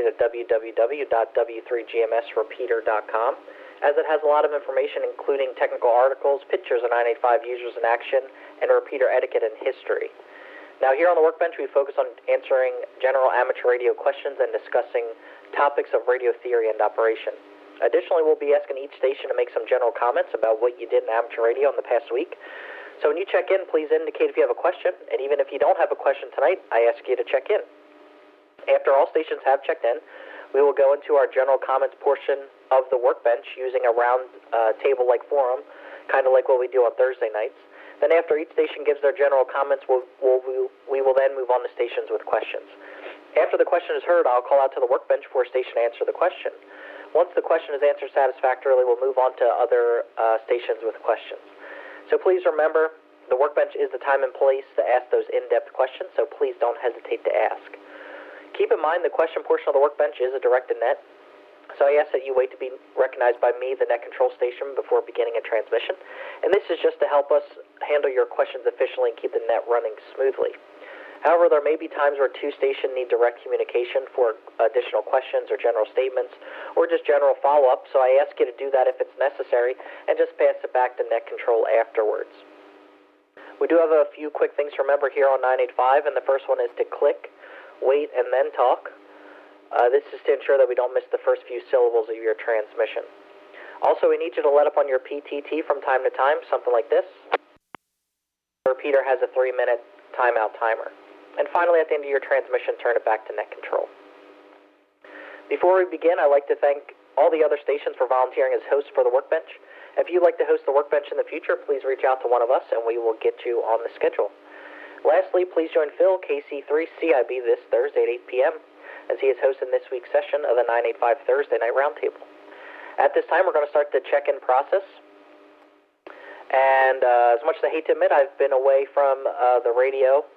at www.w3GMSrepeater.com, as it has a lot of information including technical articles, pictures of 985 users in action, and repeater etiquette and history. Now here on the Workbench, we focus on answering general amateur radio questions and discussing topics of radio theory and operation. Additionally, we'll be asking each station to make some general comments about what you did in amateur radio in the past week. So when you check in, please indicate if you have a question, and even if you don't have a question tonight, I ask you to check in. After all stations have checked in, we will go into our general comments portion of the Workbench using a round table-like forum, kind of like what we do on Thursday nights. Then after each station gives their general comments, we will then move on to stations with questions. After the question is heard, I'll call out to the Workbench for a station to answer the question. Once the question is answered satisfactorily, we'll move on to other stations with questions. So please remember, the Workbench is the time and place to ask those in-depth questions, so please don't hesitate to ask. Keep in mind the question portion of the Workbench is a directed net, so I ask that you wait to be recognized by me, the net control station, before beginning a transmission. And this is just to help us handle your questions efficiently and keep the net running smoothly. However, there may be times where two stations need direct communication for additional questions or general statements or just general follow-up, so I ask you to do that if it's necessary and just pass it back to net control afterwards. We do have a few quick things to remember here on 985, and the first one is to click, wait, and then talk. This is to ensure that we don't miss the first few syllables of your transmission. Also, we need you to let up on your PTT from time to time, something like this. The repeater has a 3-minute timeout timer. And finally, at the end of your transmission, turn it back to net control. Before we begin, I'd like to thank all the other stations for volunteering as hosts for the Workbench. If you'd like to host the Workbench in the future, please reach out to one of us and we will get you on the schedule. Lastly, please join Phil, KC3CIB, this Thursday at 8 p.m. as he is hosting this week's session of the 985 Thursday Night Roundtable. At this time, we're going to start the check-in process. And as much as I hate to admit, I've been away from the radio,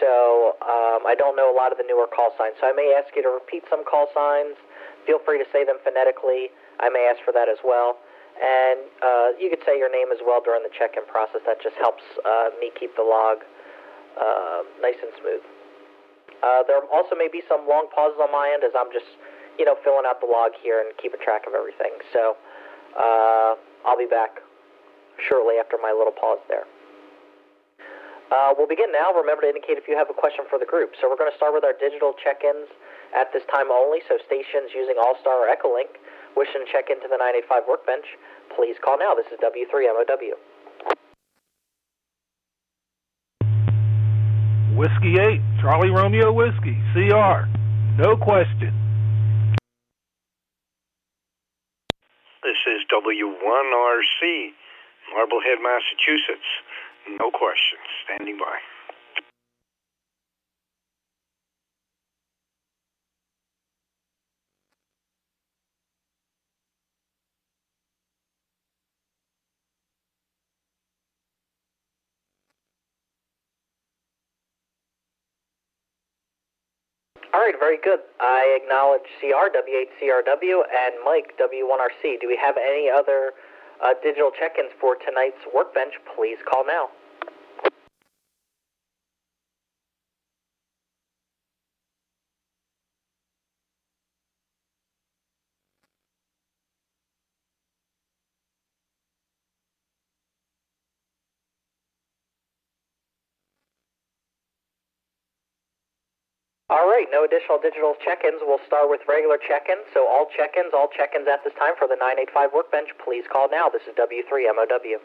so I don't know a lot of the newer call signs. So I may ask you to repeat some call signs. Feel free to say them phonetically. I may ask for that as well. And you could say your name as well during the check-in process. That just helps me keep the log nice and smooth. There also may be some long pauses on my end as I'm just, filling out the log here and keeping track of everything. So I'll be back shortly after my little pause there. We'll begin now. Remember to indicate if you have a question for the group. So we're going to start with our digital check-ins at this time only. So stations using AllStar or Echolink wishing to check into the 985 Workbench, please call now. This is W3MOW. Whiskey 8, Charlie Romeo Whiskey, CR. No question. This is W1RC, Marblehead, Massachusetts. No questions. Standing by. All right, very good. I acknowledge CR, W8CRW, and Mike, W1RC. Do we have any other digital check-ins for tonight's Workbench? Please call now. All right, no additional digital check-ins. We'll start with regular check-ins. So all check-ins at this time for the 985 Workbench, please call now. This is W3MOW.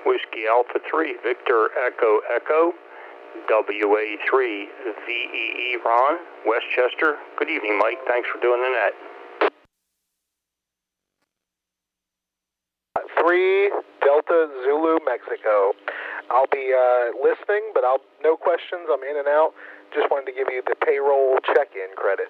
Whiskey Alpha 3, Victor Echo Echo, WA3 VEE Ron, Westchester. Good evening, Mike. Thanks for doing the net. 3 Delta Zulu, Mexico. I'll be listening, but no questions. I'm in and out. Just wanted to give you the payroll check-in credit.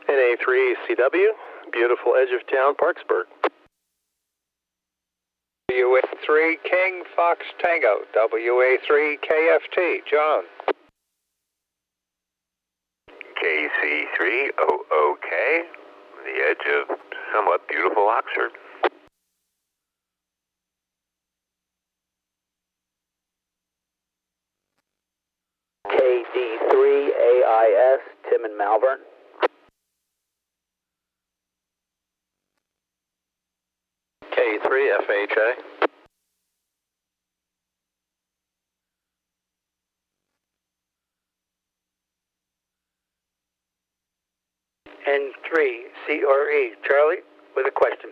NA3 CW, beautiful edge of town, Parksburg. WA3 King Fox Tango, WA3 KFT, John. KC3OOK, the edge of somewhat beautiful Oxford. AIS, Tim in Malvern. K3FHA. N3CRE. Charlie, with a question.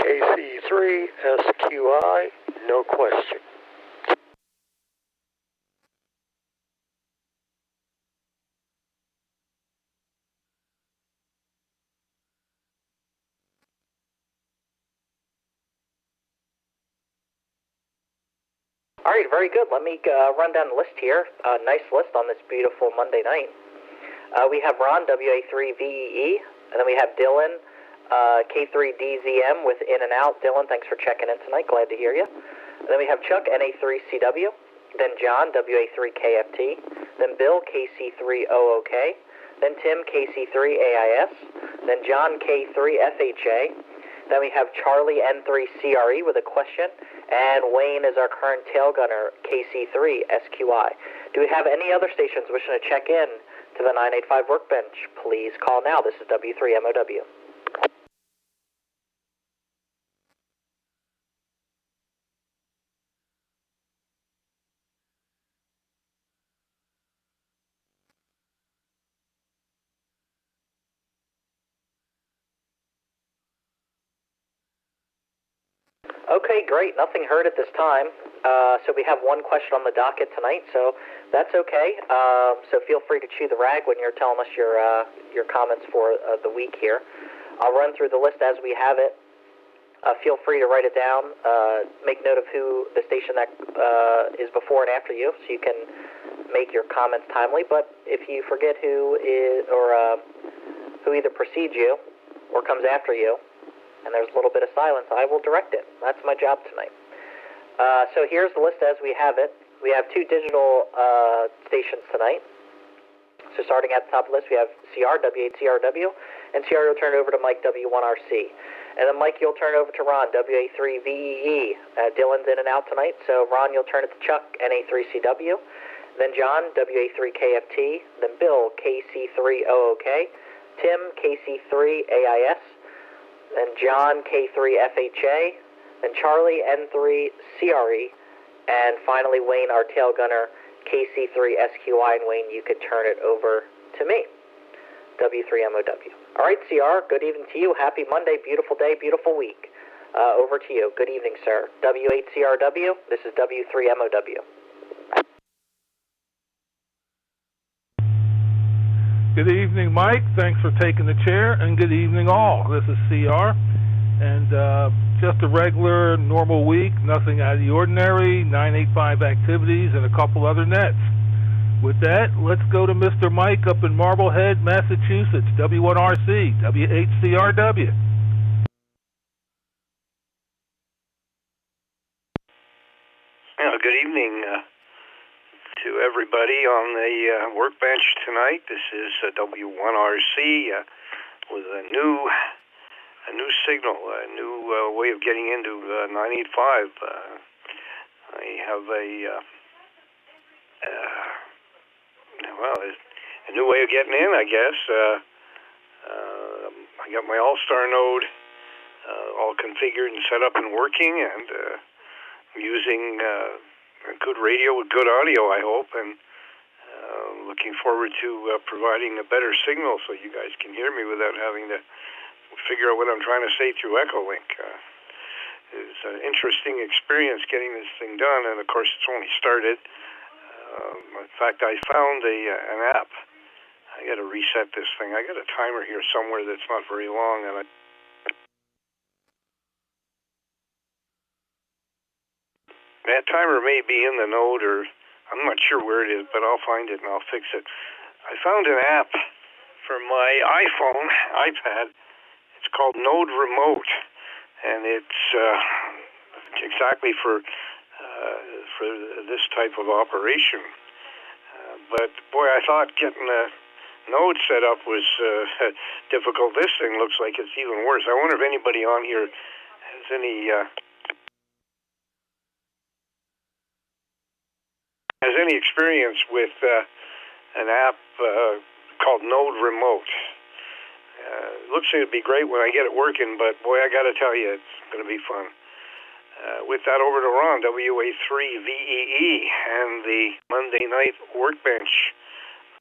KC3SQI, no question. All right, very good. Let me run down the list here. Nice list on this beautiful Monday night. We have Ron, WA3VEE, and then we have Dylan, K3DZM with In and Out. Dylan, thanks for checking in tonight. Glad to hear you. And then we have Chuck, NA3CW, then John, WA3KFT, then Bill, KC3OOK, then Tim, KC3AIS, then John, K3FHA, then we have Charlie, N3CRE with a question, and Wayne is our current tail gunner, KC3SQI. Do we have any other stations wishing to check in to the 985 Workbench? Please call now. This is W3MOW. Okay, great. Nothing heard at this time. So we have one question on the docket tonight, so that's okay. So feel free to chew the rag when you're telling us your comments for the week here. I'll run through the list as we have it. Feel free to write it down. Make note of who the station that is before and after you, so you can make your comments timely. But if you forget who is or who either precedes you or comes after you, and there's a little bit of silence, I will direct it. That's my job tonight. So here's the list as we have it. We have two digital stations tonight. So starting at the top of the list, we have CR, W8CRW, and CR will turn over to Mike, W1RC. And then Mike, you'll turn over to Ron, WA3VEE. Dylan's in and out tonight, so Ron, you'll turn it to Chuck, NA3CW. Then John, WA3KFT. Then Bill, KC3OOK. Tim, KC3AIS. Then John, K3FHA, then Charlie, N3CRE, and finally Wayne, our tail gunner, KC3SQI, and Wayne, you can turn it over to me, W3MOW. All right, CR, good evening to you. Happy Monday, beautiful day, beautiful week. Over to you. Good evening, sir. W8CRW, this is W3MOW. Good evening, Mike. Thanks for taking the chair, and good evening, all. This is CR, and just a regular, normal week, nothing out of the ordinary, 985 activities, and a couple other nets. With that, let's go to Mr. Mike up in Marblehead, Massachusetts, W1RC, WHCRW. Good evening to everybody on the workbench tonight. This is W1RC with a new signal, a new way of getting into 985. I have a new way of getting in, I guess. I got my AllStar node all configured and set up and working, and using a good radio with good audio, I hope, and looking forward to providing a better signal so you guys can hear me without having to figure out what I'm trying to say through Echolink. It's an interesting experience getting this thing done, and of course it's only started. In fact, I found an app. I got to reset this thing. I got a timer here somewhere that's not very long, and that timer may be in the node, or I'm not sure where it is, but I'll find it and I'll fix it. I found an app for my iPad. It's called Node Remote, and it's exactly for this type of operation. But boy, I thought getting a node set up was difficult. This thing looks like it's even worse. I wonder if anybody on here any experience with an app called Node Remote. Looks like it'd be great when I get it working, but boy, I got to tell you, it's going to be fun. With that, over to Ron, WA3VEE, and the Monday Night Workbench,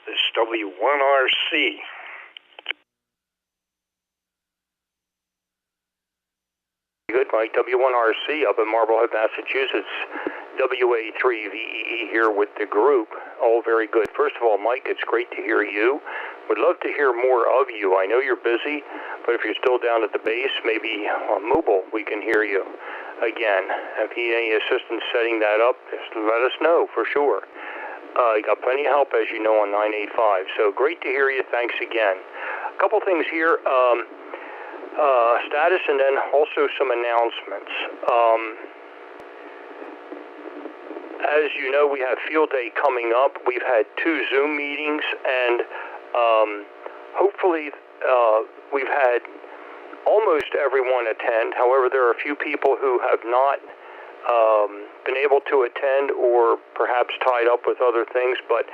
this W1RC. Good, Mike. W1RC up in Marblehead, Massachusetts. WA3VEE here with the group. All very good. First of all, Mike, it's great to hear you. Would love to hear more of you. I know you're busy, but if you're still down at the base, maybe on mobile, we can hear you again. If you need any assistance setting that up, just let us know for sure. You got plenty of help, as you know, on 985. So great to hear you. Thanks again. A couple things here. Status and then also some announcements. As you know, we have Field Day coming up. We've had 2 Zoom meetings, and hopefully we've had almost everyone attend. However, there are a few people who have not been able to attend or perhaps tied up with other things. But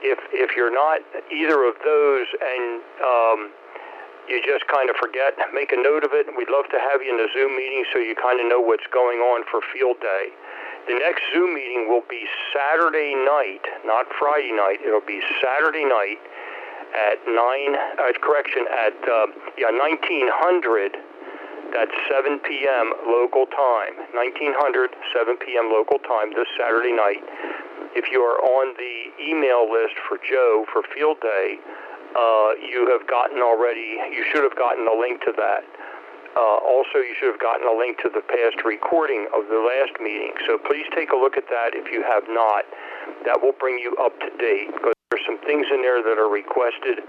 if you're not either of those and you just kind of forget, make a note of it. We'd love to have you in the Zoom meeting so you kind of know what's going on for Field Day. The next Zoom meeting will be Saturday night, not Friday night. It'll be Saturday night at 1900. That's 7 p.m. local time. 1900, 7 p.m. local time this Saturday night. If you are on the email list for Joe for Field Day, you should have gotten a link to that. Also, you should have gotten a link to the past recording of the last meeting. So please take a look at that if you have not. That will bring you up to date, because there's some things in there that are requested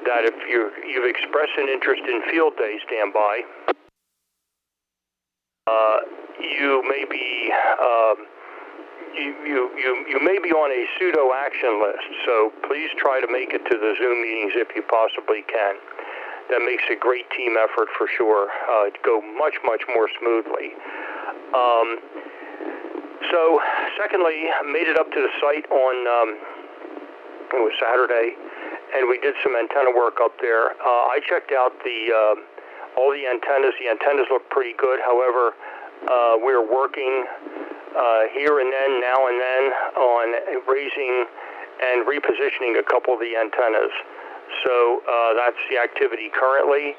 that if you've expressed an interest in Field Day, stand by. You may be you may be on a pseudo action list, so please try to make it to the Zoom meetings if you possibly can. That makes a great team effort for sure. Go much more smoothly. So, secondly, I made it up to the site on it was Saturday, and we did some antenna work up there. I checked out all the antennas. The antennas look pretty good. However, we're working here and then, now and then, on raising and repositioning a couple of the antennas. So that's the activity currently.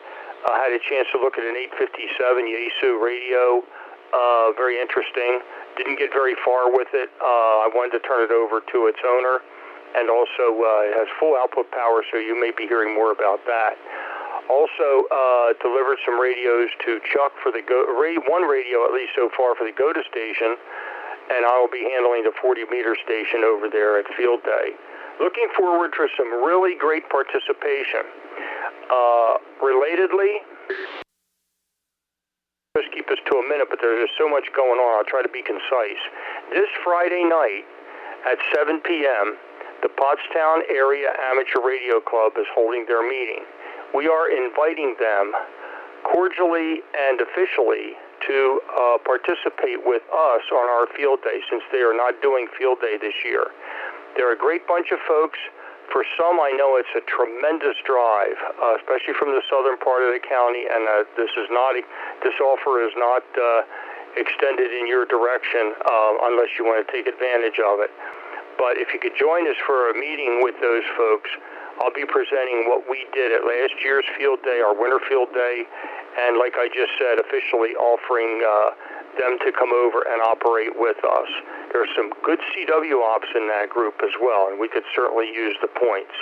I had a chance to look at an 857 Yaesu radio. Very interesting. Didn't get very far with it. I wanted to turn it over to its owner. And also it has full output power, so you may be hearing more about that. Also delivered some radios to Chuck for the one radio, at least so far, for the GOTA station. And I will be handling the 40-meter station over there at Field Day. Looking forward to some really great participation. Relatedly, just keep us to a minute, but there's just so much going on. I'll try to be concise. This Friday night at 7 p.m., the Pottstown Area Amateur Radio Club is holding their meeting. We are inviting them cordially and officially to participate with us on our Field Day, since they are not doing Field Day this year. They're a great bunch of folks. For some, I know it's a tremendous drive, especially from the southern part of the county, and this offer is not extended in your direction unless you want to take advantage of it. But if you could join us for a meeting with those folks, I'll be presenting what we did at last year's Field Day, our winter Field Day, and like I just said, officially offering them to come over and operate with us. There's some good CW ops in that group as well, and we could certainly use the points.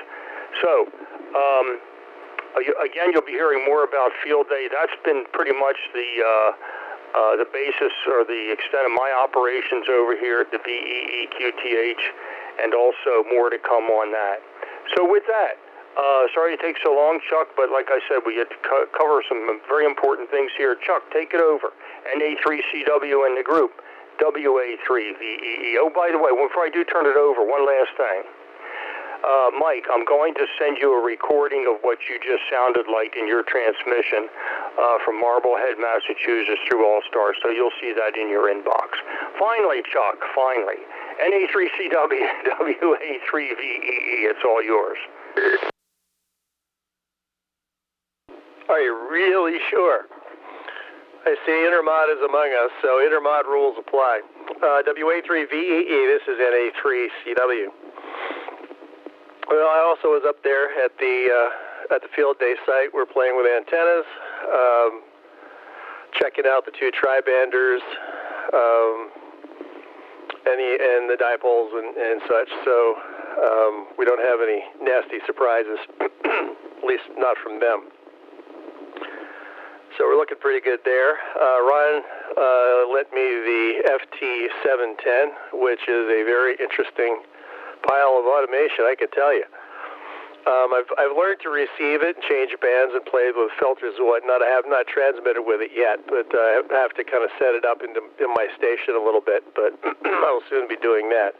So, again, you'll be hearing more about Field Day. That's been pretty much the basis or the extent of my operations over here at the VEEQTH, and also more to come on that. So with that, sorry it takes so long, Chuck, but like I said, we had to cover some very important things here. Chuck, take it over. NA3CW and the group, WA3VEE. Oh, by the way, before I do turn it over, one last thing. Mike, I'm going to send you a recording of what you just sounded like in your transmission from Marblehead, Massachusetts through AllStar, so you'll see that in your inbox. Finally, Chuck, finally. NA3CW, WA3VEE, it's all yours. Are you really sure? I see Intermod is among us, so Intermod rules apply. WA3VEE, this is NA3CW. Well, I also was up there at the field day site. We're playing with antennas, checking out the two tri-banders, and the dipoles and such. So we don't have any nasty surprises, at least not from them. So we're looking pretty good there. Ron lent me the FT-710, which is a very interesting pile of automation, I can tell you. I've learned to receive it and change bands and play with filters and whatnot. I have not transmitted with it yet, but I have to kind of set it up in my station a little bit, but I will soon be doing that.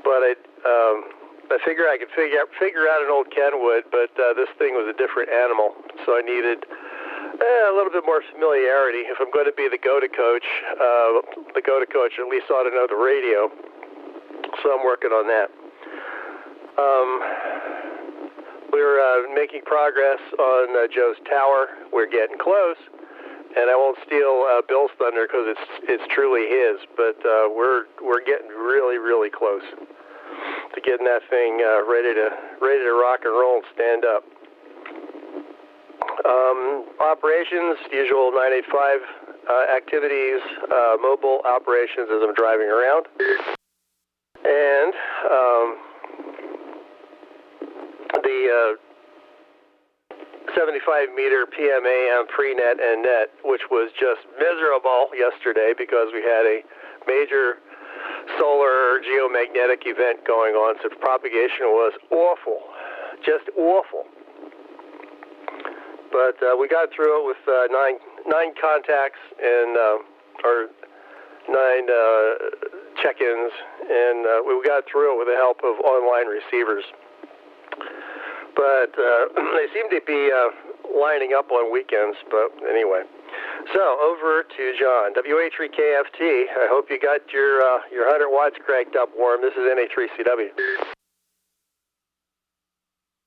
But I figure I could figure out an old Kenwood, but this thing was a different animal, so I needed a little bit more familiarity. If I'm going to be the go-to coach at least ought to know the radio. So I'm working on that. We're making progress on Joe's tower. We're getting close, and I won't steal Bill's thunder because it's truly his. But we're getting really, really close to getting that thing ready to rock and roll and stand up. Operations, usual 985 activities, mobile operations as I'm driving around. And the 75-meter PMA pre-net and net, which was just miserable yesterday because we had a major solar geomagnetic event going on, so the propagation was awful, just awful. But we got through it with nine contacts and or 9 check-ins, and we got through it with the help of online receivers. But they seem to be lining up on weekends, but anyway. So, over to John. WA3KFT, I hope you got your 100 watts cranked up warm. This is NA3CW.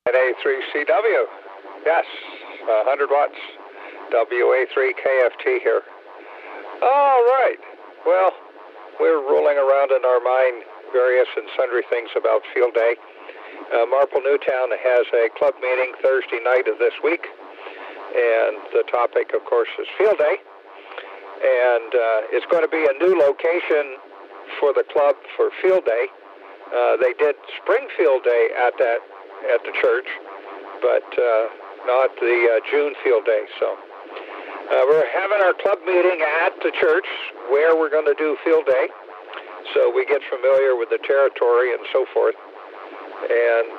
NA3CW, yes, 100 watts, WA3KFT here. All right, well, we're rolling around in our mind various and sundry things about Field Day. Marple Newtown has a club meeting Thursday night of this week, and the topic, of course, is Field Day. And it's going to be a new location for the club for Field Day. They did Spring Field Day at the church, but not the June Field Day. So we're having our club meeting at the church where we're going to do Field Day, so we get familiar with the territory and so forth. And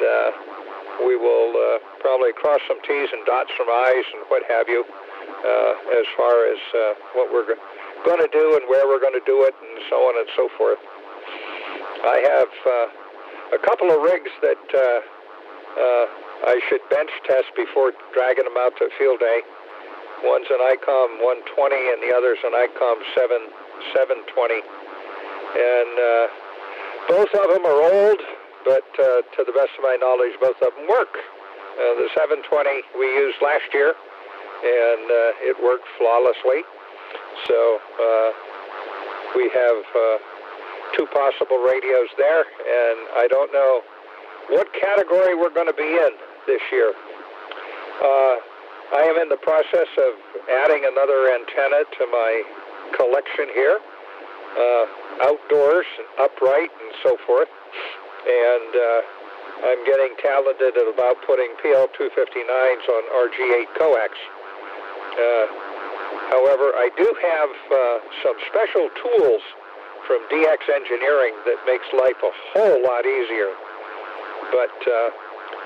we will probably cross some T's and dot some I's and what have you as far as what we're going to do and where we're going to do it and so on and so forth. I have a couple of rigs that I should bench test before dragging them out to Field Day. One's an ICOM 120 and the other's an ICOM 720. And both of them are old, but to the best of my knowledge, both of them work. The 720 we used last year, and it worked flawlessly. So we have 2 possible radios there, and I don't know what category we're going to be in this year. I am in the process of adding another antenna to my collection here, outdoors, upright, and so forth. And I'm getting talented at about putting PL259s on RG8 coax. However, I do have some special tools from DX Engineering that makes life a whole lot easier. But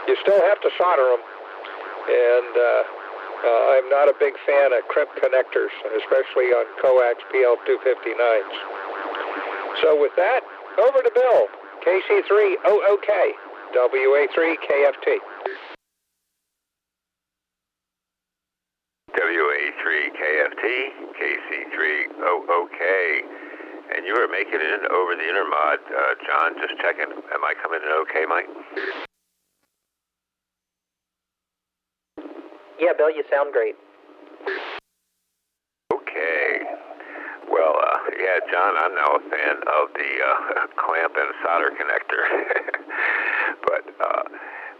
you still have to solder them. And I'm not a big fan of crimp connectors, especially on coax PL259s. So with that, over to Bill. KC3OOK. WA3KFT. WA3KFT, KC3OOK. And you are making it in over the intermod, John. Just checking. Am I coming in okay, Mike? Yeah, Bill, you sound great. Okay. Well, yeah, John, I'm now a fan of the clamp and solder connector. But,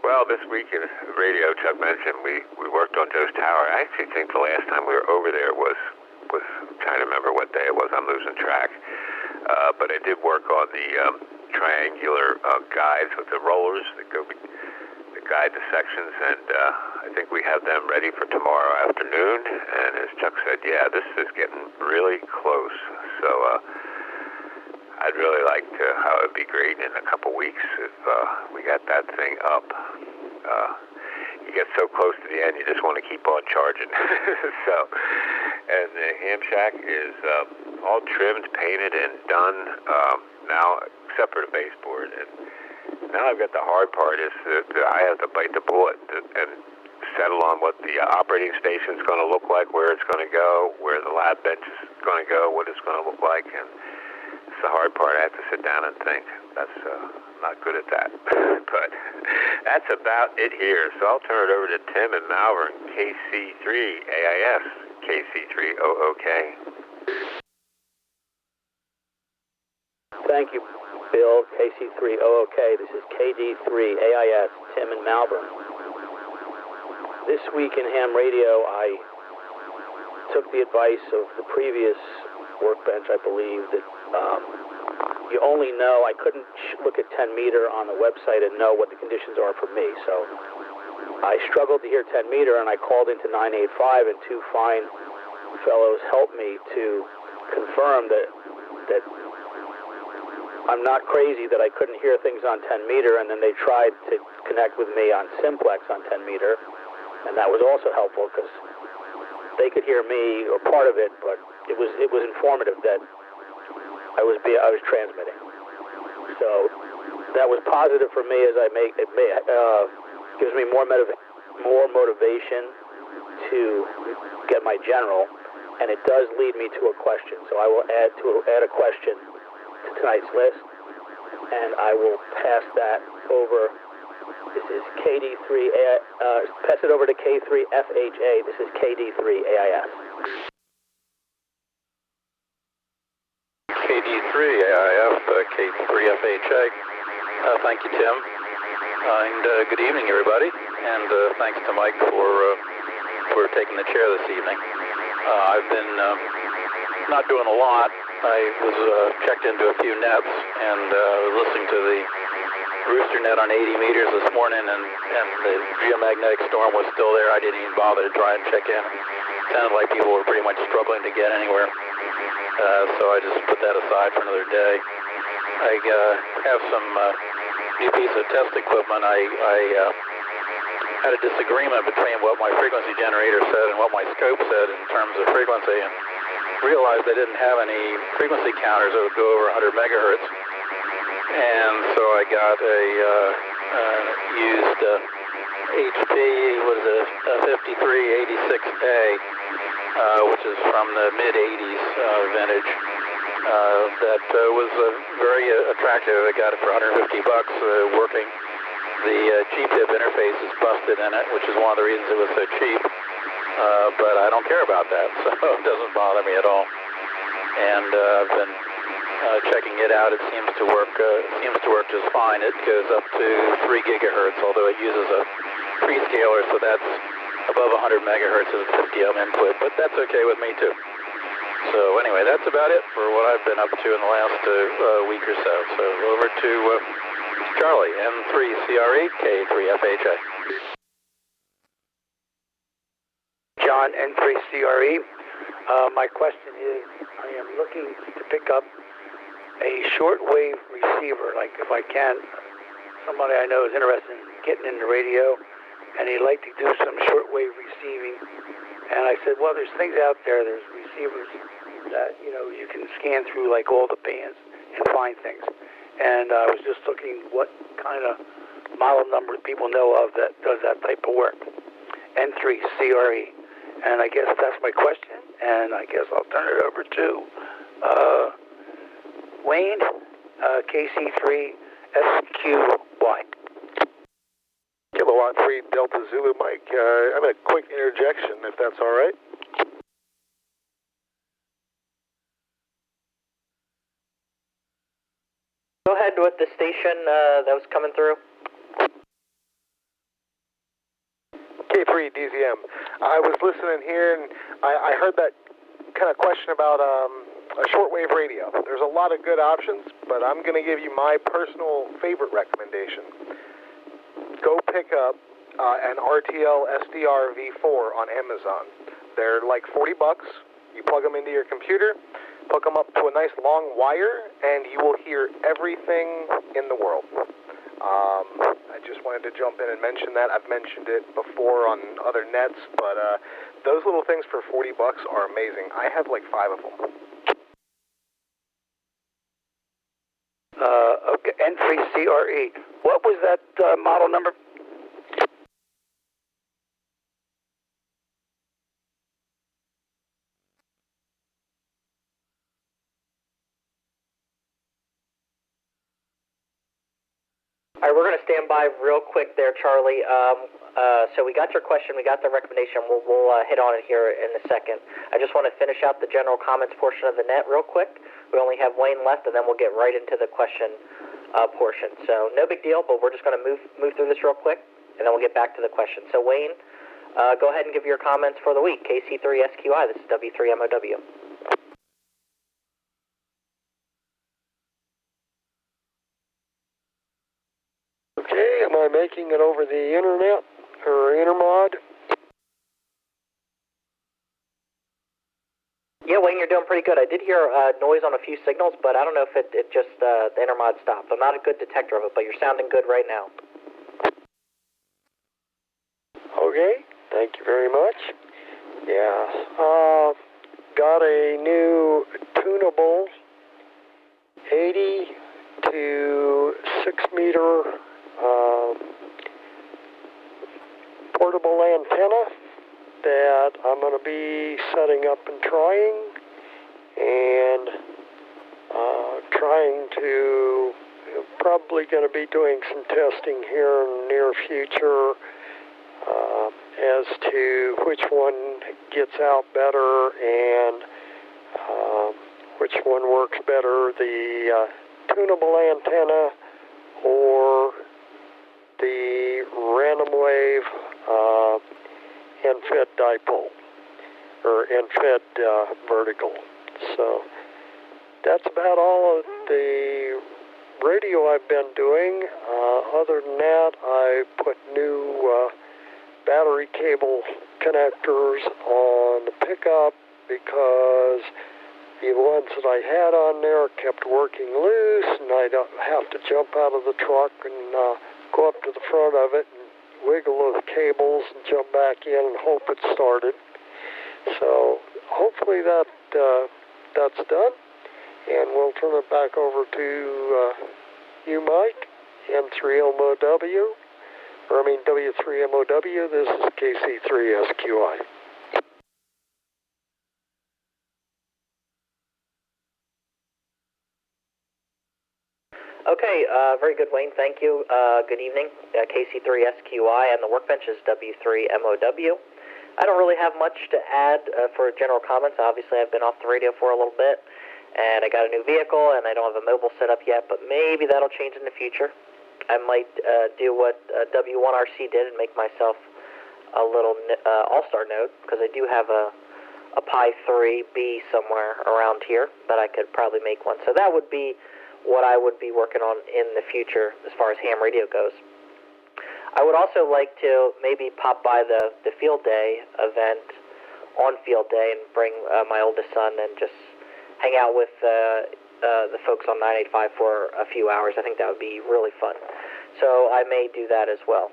well, this week in radio, Chuck mentioned we worked on Joe's Tower. I actually think the last time we were over there was trying to remember what day it was. I'm losing track. But I did work on the triangular guides with the rollers that guide the sections, and I think we have them ready for tomorrow afternoon. And as Chuck said, yeah, this is getting really close. So I'd really like to, how it'd be great in a couple weeks if we got that thing up. You get so close to the end, you just want to keep on charging. So, and the ham shack is all trimmed, painted, and done now, except for the baseboard. And now I've got the hard part is that I have to bite the bullet and settle on what the operating station is going to look like, where it's going to go, where the lab bench is going to go, what it's going to look like. And it's the hard part. I have to sit down and think. That's not good at that. But that's about it here. So I'll turn it over to Tim and Malvern, KC3AIS, KC3OOK. Thank you, Bill, KC3OOK. This is KD3AIS, Tim and Malvern. This week in ham radio, I took the advice of the previous workbench, I believe, that you only know, I couldn't look at 10 meter on the website and know what the conditions are for me. So I struggled to hear 10 meter, and I called into 985, and two fine fellows helped me to confirm that I'm not crazy, that I couldn't hear things on 10 meter, and then they tried to connect with me on simplex on 10 meter, and that was also helpful because they could hear me or part of it, but it was informative that I was transmitting. So that was positive for me, as gives me more motivation to get my general, and it does lead me to a question. So I will add a question to tonight's list, and I will pass that over. This is pass it over to K3FHA. This is KD3AIS. KD3AIF, K3FHA. Thank you, Tim. And good evening, everybody. And thanks to Mike for taking the chair this evening. I've been not doing a lot. I was checked into a few nets and listening to the rooster net on 80 meters this morning, and the geomagnetic storm was still there. I didn't even bother to try and check in. It sounded like people were pretty much struggling to get anywhere. So I just put that aside for another day. I have some new piece of test equipment. I had a disagreement between what my frequency generator said and what my scope said in terms of frequency, and realized I didn't have any frequency counters that would go over 100 megahertz. And so I got a used HP, what is it, 5386A, which is from the mid-80s vintage. That was very attractive. I got it for $150 working. The GPIP interface is busted in it, which is one of the reasons it was so cheap. But I don't care about that, so it doesn't bother me at all. And I've been checking it out. It seems to work just fine. It goes up to 3 gigahertz, although it uses a prescaler, so that's above 100 megahertz as a 50 ohm input, but that's okay with me too. So anyway, that's about it for what I've been up to in the last week or so. So over to Charlie, N3CRE, K3FHA. John, N3CRE. My question is, I am looking to pick up a shortwave receiver, like if I can. Somebody I know is interested in getting into radio, and he'd like to do some shortwave receiving. And I said, well, there's things out there, there's receivers that, you can scan through like all the bands and find things. And I was just looking what kind of model number people know of that does that type of work. N3CRE. And I guess that's my question, and I guess I'll turn it over to Wayne, KC3SQY. Kilowatt 3 Delta Zulu Mike. I'm a quick interjection, if that's all right. Go ahead with the station that was coming through. K3 DZM. I was listening here, and I heard that kind of question about a shortwave radio. There's a lot of good options, but I'm going to give you my personal favorite recommendation. Go pick up an RTL SDR V4 on Amazon. They're like $40. You plug them into your computer, plug them up to a nice long wire, and you will hear everything in the world. I just wanted to jump in and mention that. I've mentioned it before on other nets, but those little things for $40 are amazing. I have like 5 of them. Okay, N3CRE. What was that model number? All right, we're going to stand by real quick there, Charlie. So we got your question, we got the recommendation. We'll hit on it here in a second. I just want to finish out the general comments portion of the net real quick. We only have Wayne left, and then we'll get right into the question portion. So no big deal, but we're just going to move through this real quick, and then we'll get back to the question. So Wayne, go ahead and give your comments for the week. KC3SQI, this is W3MOW. Okay, am I making it over the internet or intermod? Yeah, Wayne, you're doing pretty good. I did hear noise on a few signals, but I don't know if it just the intermod stopped. I'm not a good detector of it, but you're sounding good right now. Okay, thank you very much. Yeah, got a new tunable 80 to 6 meter portable antenna that I'm going to be setting up and trying to probably going to be doing some testing here in the near future as to which one gets out better and which one works better, the tunable antenna or the random wave end-fed dipole or end-fed vertical. So that's about all of the radio I've been doing. Other than that, I put new battery cable connectors on the pickup because the ones that I had on there kept working loose, and I'd have to jump out of the truck and go up to the front of it and wiggle the cables and jump back in and hope it started. So hopefully that's done, and we'll turn it back over to you, Mike, W3MOW. This is KC3SQI. Okay, very good, Wayne. Thank you. Good evening. KC3SQI, and the workbench is W3MOW. I don't really have much to add for general comments. Obviously, I've been off the radio for a little bit, and I got a new vehicle, and I don't have a mobile set up yet, but maybe that'll change in the future. I might do what W1RC did and make myself a little AllStar node, because I do have a Pi 3B somewhere around here that I could probably make one. So that would be what I would be working on in the future as far as ham radio goes. I would also like to maybe pop by the field day event on field day and bring my oldest son and just hang out with the folks on 985 for a few hours. I think that would be really fun. So I may do that as well.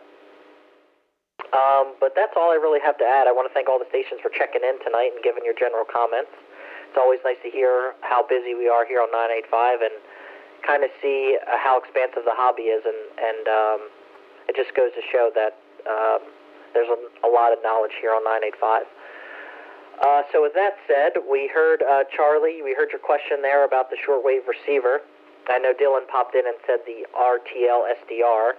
But that's all I really have to add. I want to thank all the stations for checking in tonight and giving your general comments. It's always nice to hear how busy we are here on 985 and kind of see how expansive the hobby is and it just goes to show that there's a lot of knowledge here on 985. So with that said, we heard Charlie, we heard your question there about the shortwave receiver. I know Dylan popped in and said the RTL SDR,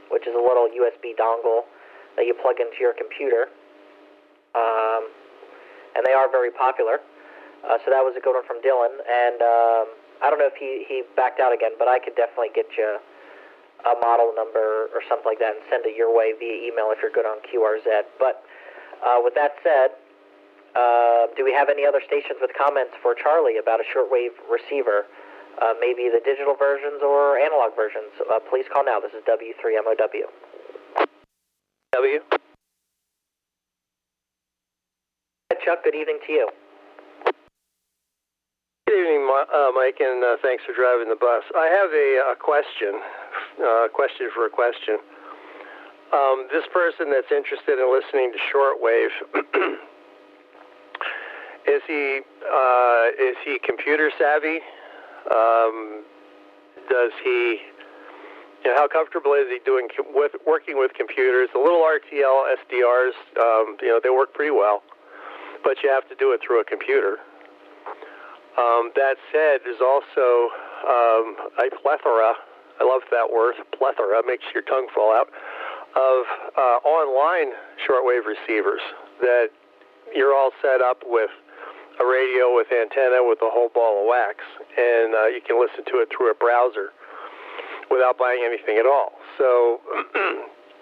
which is a little USB dongle that you plug into your computer. And they are very popular. So that was a good one from Dylan. And I don't know if he backed out again, but I could definitely get you a model number or something like that and send it your way via email if you're good on QRZ. But with that said, do we have any other stations with comments for Charlie about a shortwave receiver? Maybe the digital versions or analog versions? Please call now. This is W3MOW. W. Chuck, good evening to you. Good evening, Mike, and thanks for driving the bus. I have a question for a question. This person that's interested in listening to shortwave, is he computer savvy? Does he? How comfortable is he doing working with computers? The little RTL SDRs, they work pretty well, but you have to do it through a computer. That said, there's also a plethora, I love that word, plethora, makes your tongue fall out, of online shortwave receivers that you're all set up with a radio with antenna with a whole ball of wax, and you can listen to it through a browser without buying anything at all. So,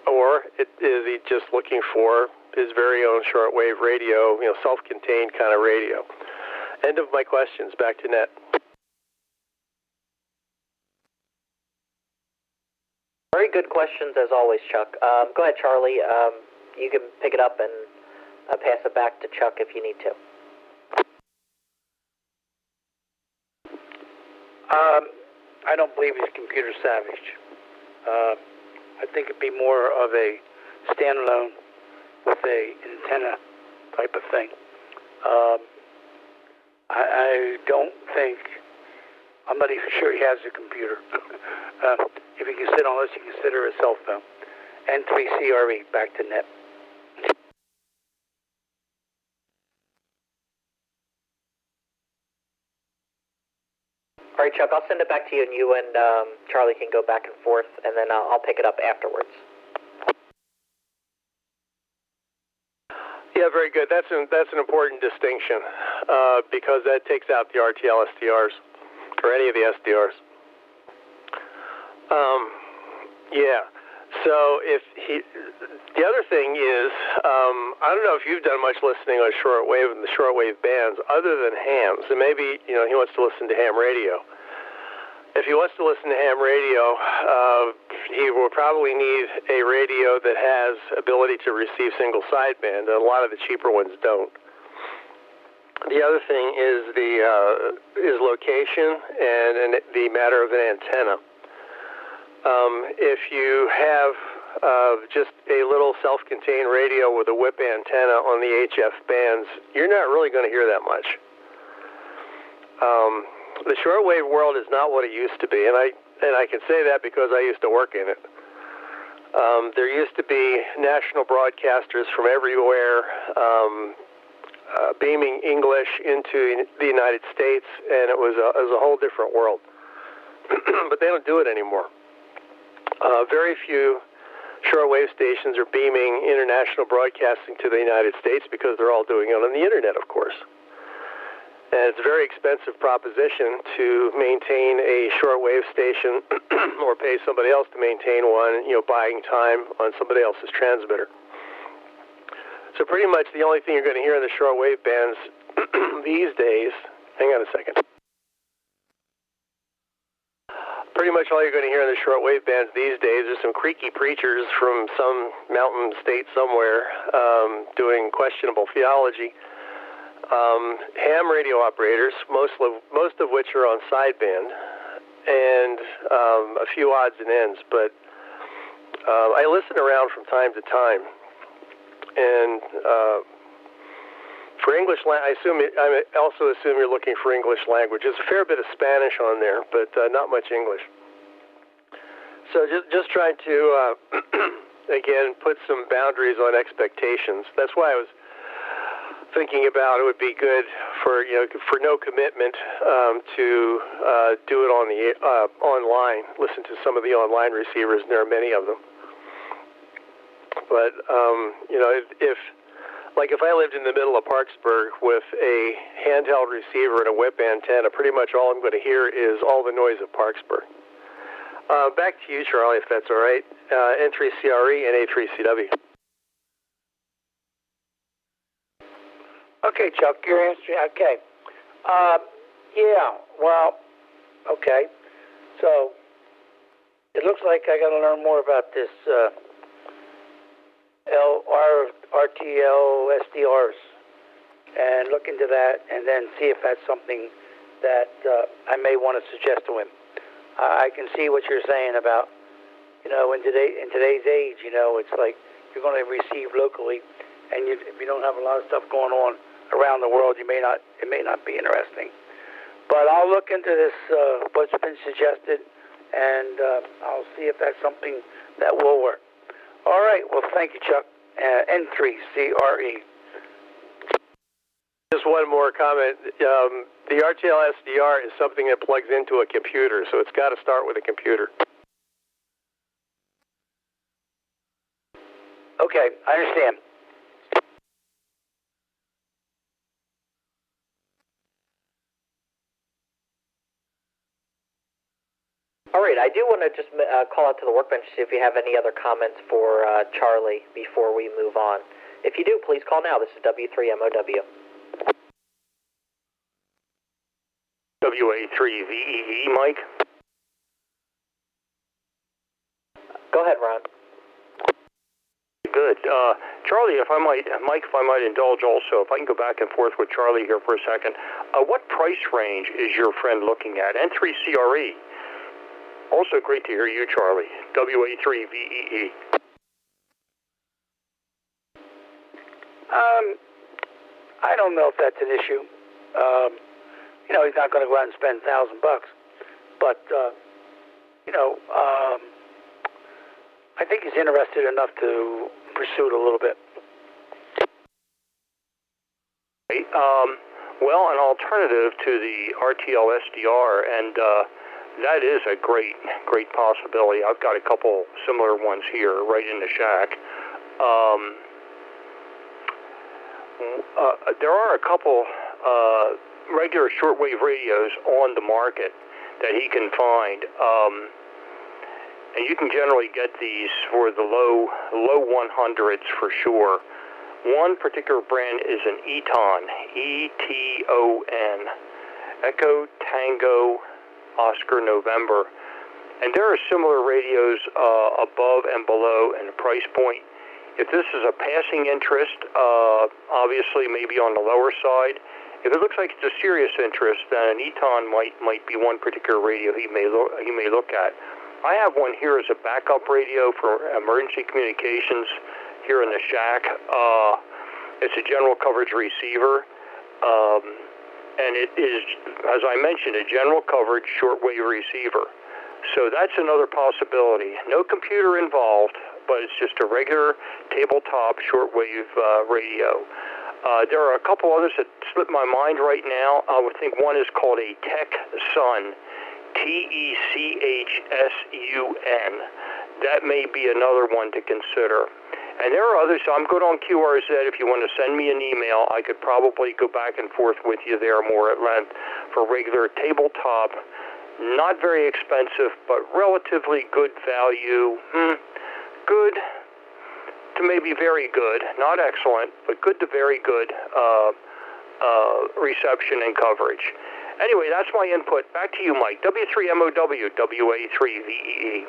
or is he just looking for his very own shortwave radio, self-contained kind of radio? End of my questions. Back to Net. Very good questions as always, Chuck. Go ahead, Charlie. You can pick it up and pass it back to Chuck if you need to. I don't believe he's computer savvy. I think it'd be more of a standalone with a antenna type of thing. I don't think, I'm not even sure he has a computer. If you consider, unless you consider a cell phone. N3CRE, back to Net. All right, Chuck, I'll send it back to you, and you and Charlie can go back and forth, and then I'll pick it up afterwards. Yeah, very good. That's an important distinction because that takes out the RTL SDRs or any of the SDRs. Yeah. So the other thing is, I don't know if you've done much listening on shortwave and the shortwave bands other than hams, and maybe he wants to listen to ham radio. If he wants to listen to ham radio, he will probably need a radio that has ability to receive single sideband, and a lot of the cheaper ones don't. The other thing is location and the matter of an antenna. If you have just a little self-contained radio with a whip antenna on the HF bands, you're not really going to hear that much. The shortwave world is not what it used to be, and I can say that because I used to work in it. There used to be national broadcasters from everywhere beaming English into the United States, and it was a whole different world. But they don't do it anymore. Very few shortwave stations are beaming international broadcasting to the United States because they're all doing it on the internet, of course. And it's a very expensive proposition to maintain a shortwave station or pay somebody else to maintain one, buying time on somebody else's transmitter. So pretty much the only thing you're going to hear in the shortwave bands these days, hang on a second. Pretty much all you're going to hear in the shortwave bands these days are some creaky preachers from some mountain state somewhere doing questionable theology. Ham radio operators, most of which are on sideband, and a few odds and ends. But I listen around from time to time, and for English, I also assume you're looking for English language. There's a fair bit of Spanish on there, but not much English. So just trying to, again, put some boundaries on expectations. That's why I was thinking about it would be good for no commitment to do it on the online. Listen to some of the online receivers, and there are many of them. But if I lived in the middle of Parksburg with a handheld receiver and a whip antenna, pretty much all I'm going to hear is all the noise of Parksburg. Back to you, Charlie, if that's all right. N3CRE and A3CW. Okay, Chuck, you're answering. Okay. Okay. So it looks like I got to learn more about this RTL SDRs and look into that, and then see if that's something that I may want to suggest to him. I can see what you're saying about, in today's age, it's like you're going to receive locally, and if you don't have a lot of stuff going on around the world, it may not be interesting. But I'll look into this, what's been suggested, and I'll see if that's something that will work. All right. Well, thank you, Chuck. N3CRE. Just one more comment. The RTL SDR is something that plugs into a computer, so it's got to start with a computer. Okay, I understand. All right, I do want to just call out to the workbench to see if you have any other comments for Charlie before we move on. If you do, please call now. This is W3MOW. WA3VEE, Mike. Go ahead, Ron. Good. Charlie, Mike, if I might indulge also, if I can go back and forth with Charlie here for a second. What price range is your friend looking at? N3CRE. Also great to hear you, Charlie. WA3VEE. I don't know if that's an issue. He's not going to go out and spend $1,000, but I think he's interested enough to pursue it a little bit. Well, an alternative to the RTL SDR, and that is a great possibility. I've got a couple similar ones here right in the shack. There are a couple regular shortwave radios on the market that he can find, and you can generally get these for the low 100s for sure. One particular brand is an Eton, E-T-O-N, Echo Tango Oscar November, and there are similar radios above and below in the price point. If this is a passing interest, obviously maybe on the lower side. If it looks like it's a serious interest, then an Eton might be one particular radio he may look at. I have one here as a backup radio for emergency communications here in the shack. It's a general coverage receiver, and it is, as I mentioned, a general coverage shortwave receiver. So that's another possibility. No computer involved, but it's just a regular tabletop shortwave radio. There are a couple others that slip my mind right now. I would think one is called a Tech Sun, TECHSUN. That may be another one to consider. And there are others. I'm good on QRZ. If you want to send me an email, I could probably go back and forth with you there more at length for regular tabletop, not very expensive, but relatively good value. Good to maybe very good, not excellent, but good to very good reception and coverage. Anyway, that's my input. Back to you, Mike. W3MOW, WA3VEE.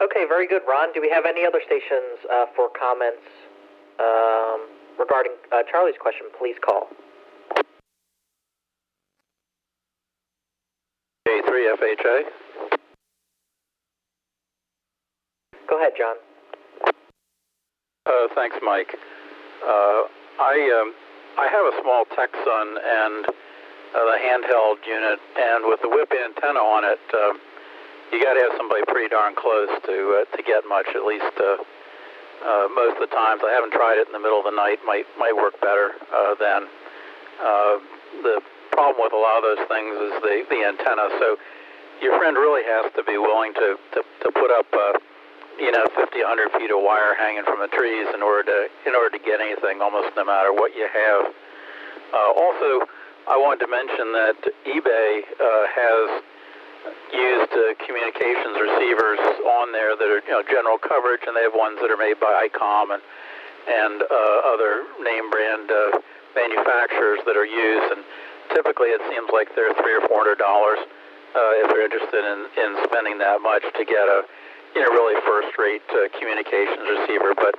Okay, very good, Ron. Do we have any other stations for comments regarding Charlie's question? Please call. A3FHA. Go ahead, John. Thanks, Mike. I have a small Texan, and the handheld unit, and with the whip antenna on it, you got to have somebody pretty darn close to get much. At least most of the times. I haven't tried it in the middle of the night. Might work better than the problem with a lot of those things is the antenna. So your friend really has to be willing to put up 50, 100 feet of wire hanging from the trees in order to get anything, almost no matter what you have. Also, I wanted to mention that eBay has used communications receivers on there that are general coverage, and they have ones that are made by ICOM and other name brand manufacturers that are used. And typically, it seems like they're $300 or $400 if they're interested in spending that much to get a really first-rate communications receiver. But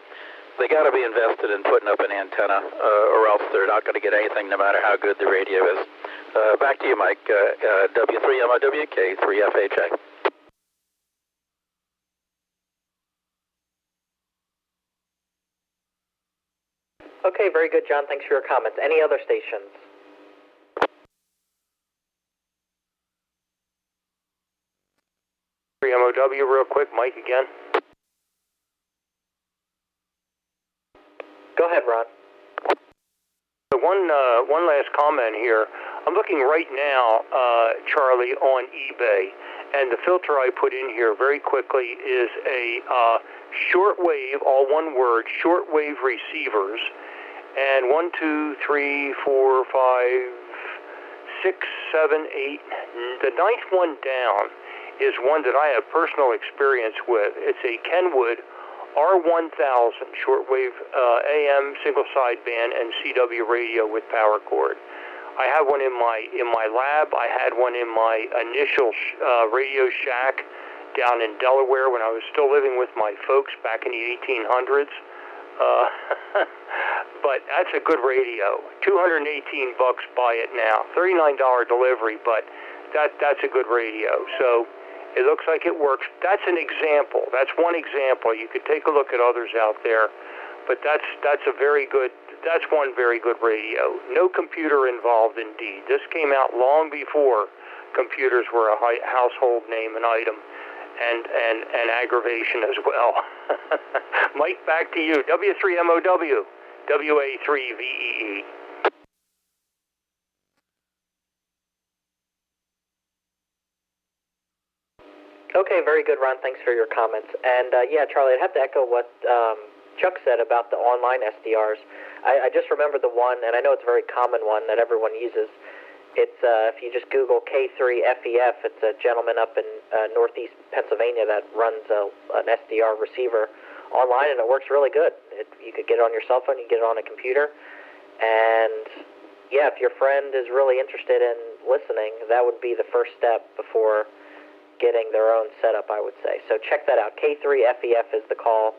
they got to be invested in putting up an antenna, or else they're not going to get anything, no matter how good the radio is. Back to you, Mike. W3MOWK 3FHA. Okay, very good, John. Thanks for your comments. Any other stations? MOW real quick, Mike again. Go ahead, Ron. One last comment here. I'm looking right now, Charlie, on eBay, and the filter I put in here very quickly is a shortwave, all one word, shortwave receivers, and 1, 2, 3, 4, 5, 6, 7, 8. The ninth one down is one that I have personal experience with. It's a Kenwood R1000 shortwave AM single sideband and CW radio with power cord. I have one in my lab. I had one in my initial Radio Shack down in Delaware when I was still living with my folks back in the 1800s. But that's a good radio. $218 buy it now. $39 delivery, but that's a good radio. So it looks like it works. That's an example. That's one example. You could take a look at others out there, but that's one very good radio. No computer involved, indeed. This came out long before computers were a household name and item, and aggravation as well. Mike, back to you. W3MOW, WA3VEE. Okay, very good, Ron. Thanks for your comments. And yeah, Charlie, I'd have to echo what Chuck said about the online SDRs. I just remembered the one, and I know it's a very common one that everyone uses. It's if you just Google K3FEF, it's a gentleman up in northeast Pennsylvania that runs an SDR receiver online, and it works really good. You could get it on your cell phone, you can get it on a computer, and yeah, if your friend is really interested in listening, that would be the first step before getting their own setup, I would say. So check that out. K3FEF is the call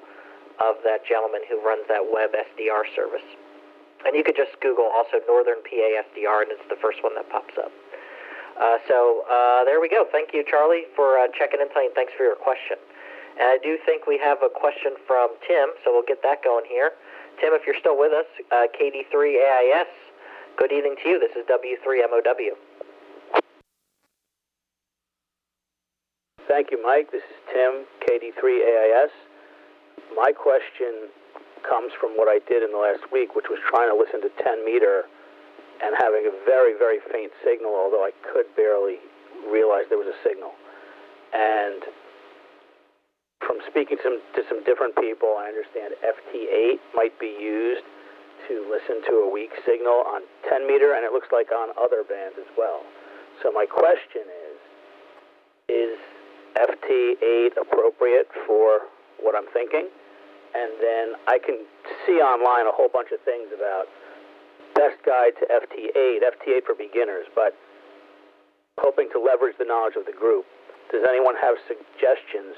of that gentleman who runs that web SDR service. And you could just Google also Northern PA SDR, and it's the first one that pops up. So there we go. Thank you, Charlie, for checking in tonight, and thanks for your question. And I do think we have a question from Tim, so we'll get that going here. Tim, if you're still with us, KD3AIS, good evening to you. This is W3MOW. Thank you, Mike. This is Tim, KD3AIS. My question comes from what I did in the last week, which was trying to listen to 10 meter and having a very, very faint signal, although I could barely realize there was a signal. And from speaking to some different people, I understand FT8 might be used to listen to a weak signal on 10 meter, and it looks like on other bands as well. So my question is FT8 appropriate for what I'm thinking? And then I can see online a whole bunch of things about best guide to FT8, FT8 for beginners, but hoping to leverage the knowledge of the group. Does anyone have suggestions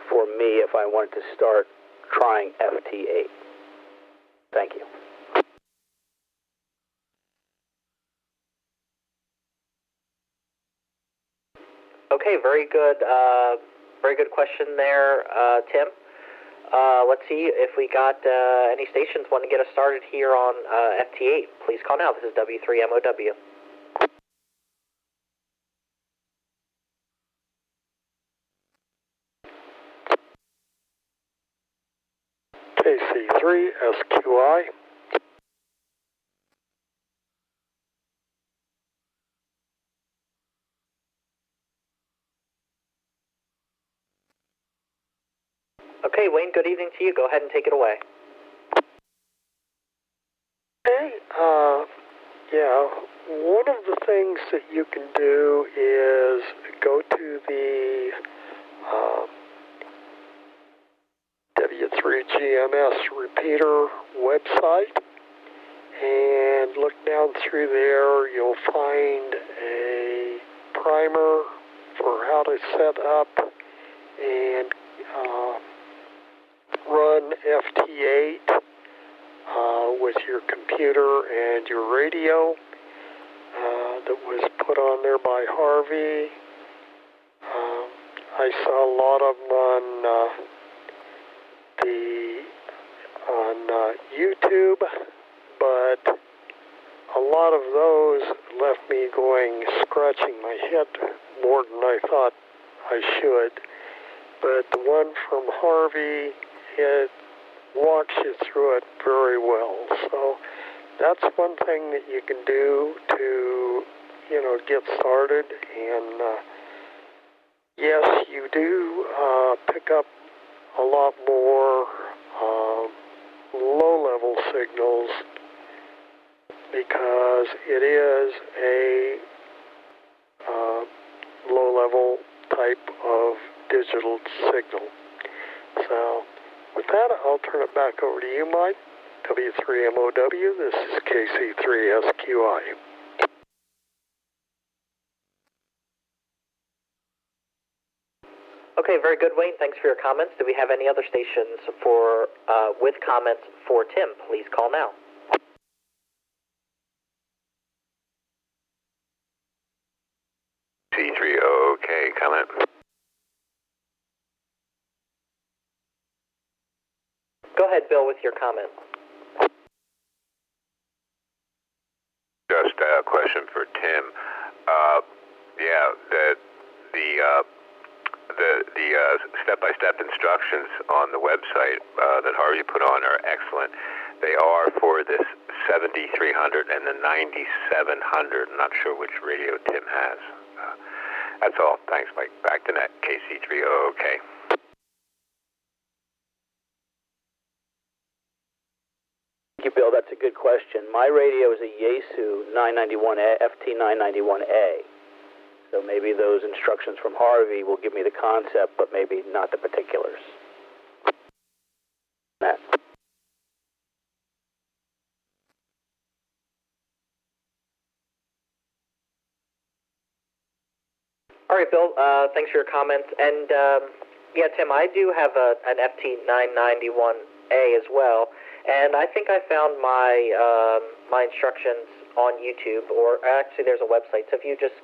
for me if I wanted to start trying FT8? Thank you. Okay, very good question there, Tim. Let's see if we got any stations want to get us started here on FT8. Please call now. This is W3MOW. Okay, Wayne, good evening to you. Go ahead and take it away. Hey, yeah, one of the things that you can do is go to the W3GMS repeater website and look down through there. You'll find a primer for how to set up and run FT-8 with your computer and your radio that was put on there by Harvey. I saw a lot of them on YouTube, but a lot of those left me scratching my head more than I thought I should. But the one from Harvey, it walks you through it very well. So that's one thing that you can do to, get started. And yes, you do pick up a lot more low-level signals because it is a low-level type of digital signal. So with that, I'll turn it back over to you, Mike. W3MOW, this is KC3SQI. Okay, very good, Wayne. Thanks for your comments. Do we have any other stations with comments for Tim? Please call now. C3OK, comment. Go ahead, Bill, with your comment. Just a question for Tim. The step-by-step instructions on the website that Harvey put on are excellent. They are for this 7300 and the 9700. I'm not sure which radio Tim has. That's all. Thanks, Mike. Back to net. KC3OK. Thank you, Bill. That's a good question. My radio is a Yaesu FT-991A. So maybe those instructions from Harvey will give me the concept, but maybe not the particulars. Matt. All right, Bill, thanks for your comments. And, yeah, Tim, I do have an FT-991A as well. And I think I found my instructions on YouTube, or actually there's a website. So if you just,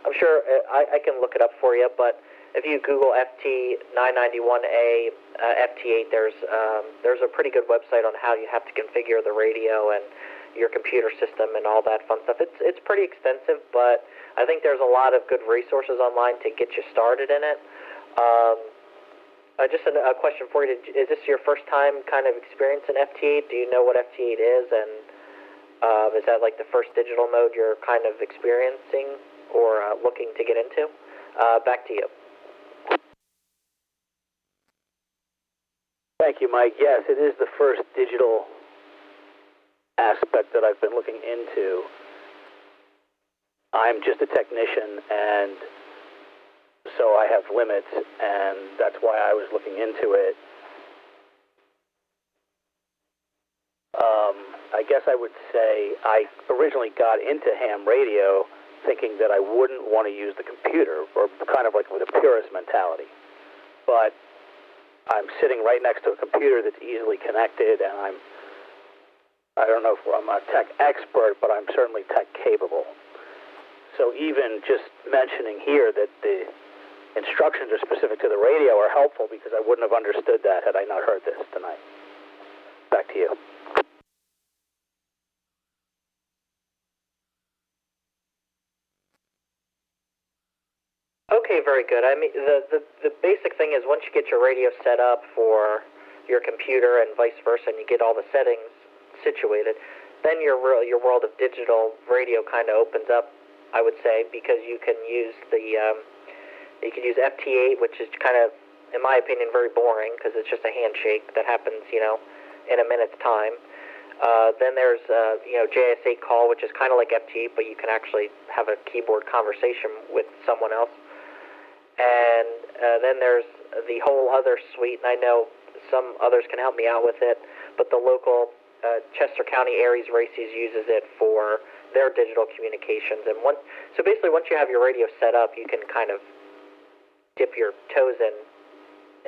I'm sure I can look it up for you, but if you Google FT-991A, FT-8, there's a pretty good website on how you have to configure the radio and your computer system and all that fun stuff. It's pretty extensive, but I think there's a lot of good resources online to get you started in it. Just a question for you. Is this your first time kind of experiencing FT-8? Do you know what FT-8 is? And is that like the first digital mode you're kind of experiencing or looking to get into? Back to you. Thank you, Mike. Yes, it is the first digital aspect that I've been looking into. I'm just a technician, and so I have limits, and that's why I was looking into it. I guess I would say I originally got into ham radio thinking that I wouldn't want to use the computer, or kind of like with a purist mentality. But I'm sitting right next to a computer that's easily connected, and I don't know if I'm a tech expert, but I'm certainly tech capable. So even just mentioning here that the instructions are specific to the radio are helpful, because I wouldn't have understood that had I not heard this tonight. Back to you. Okay, very good. I mean, the basic thing is once you get your radio set up for your computer and vice versa, and you get all the settings situated, then your world of digital radio kind of opens up, I would say, because you can use you can use FT-8, which is kind of in my opinion, very boring because it's just a handshake that happens, in a minute's time. Then there's, JS8 call, which is kind of like FT, but you can actually have a keyboard conversation with someone else. And then there's the whole other suite, and I know some others can help me out with it, but the local Chester County Aries Races uses it for their digital communications. And so basically once you have your radio set up, you can kind of dip your toes in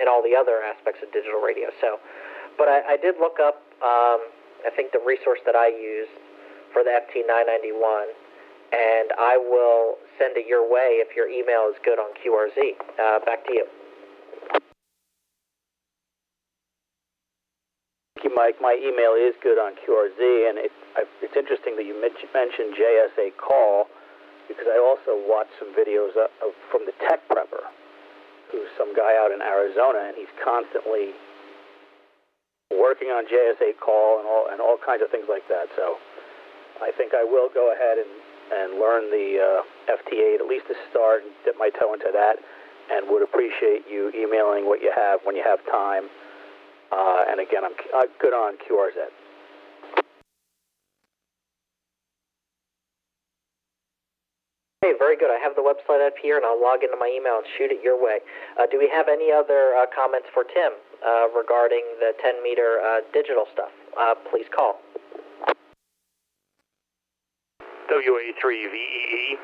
all the other aspects of digital radio. So, but I did look up, I think the resource that I used for the FT991, and I will send it your way if your email is good on QRZ. Back to you. Thank you, Mike. My email is good on QRZ, and it's interesting that you mentioned JS8 call, because I also watched some videos from the Tech Prepper, who's some guy out in Arizona, and he's constantly working on JS8 call and all kinds of things like that. So I think I will go ahead and learn the FT8, at least to start, and dip my toe into that, and would appreciate you emailing what you have when you have time. And again, I'm good on QRZ. Okay, very good. I have the website up here, and I'll log into my email and shoot it your way. Do we have any other comments for Tim regarding the 10-meter digital stuff? Please call. WA3VEE.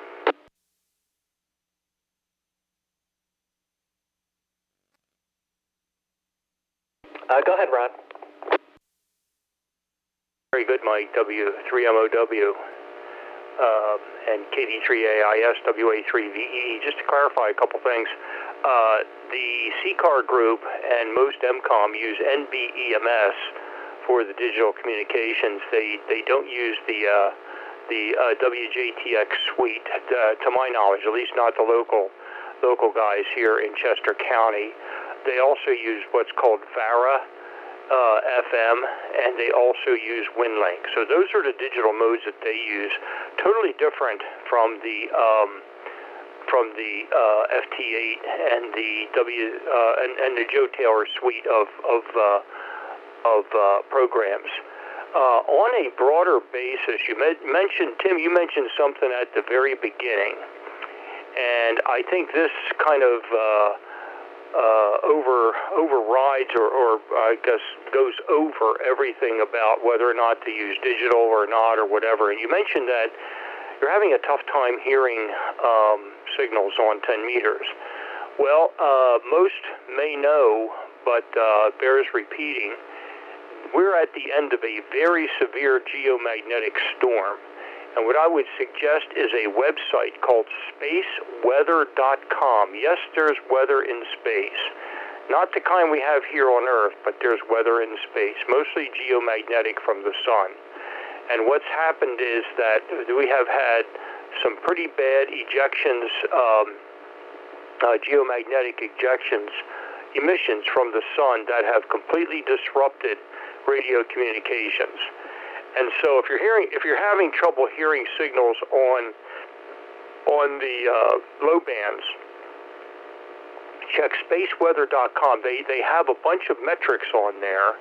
Go ahead, Ron. Very good, Mike. W3MOW. And KD3AIS, WA3VE. Just to clarify a couple things, the CCAR group and most MCOM use NBEMS for the digital communications. They don't use the WJTX suite, to my knowledge, at least not the local guys here in Chester County. They also use what's called VARA FM, and they also use WinLink. So those are the digital modes that they use. Totally different from the FT8 and the and the Joe Taylor suite of programs. On a broader basis, you mentioned, Tim, you mentioned something at the very beginning, and I think this kind of overrides or I guess goes over everything about whether or not to use digital or not or whatever. And you mentioned that you're having a tough time hearing signals on 10 meters. Well, most may know, but bears repeating, we're at the end of a very severe geomagnetic storm. And what I would suggest is a website called spaceweather.com. Yes, there's weather in space. Not the kind we have here on Earth, but there's weather in space, mostly geomagnetic from the sun. And what's happened is that we have had some pretty bad ejections, geomagnetic emissions from the sun that have completely disrupted radio communications. And so if you're having trouble hearing signals on the low bands, check spaceweather.com. They have a bunch of metrics on there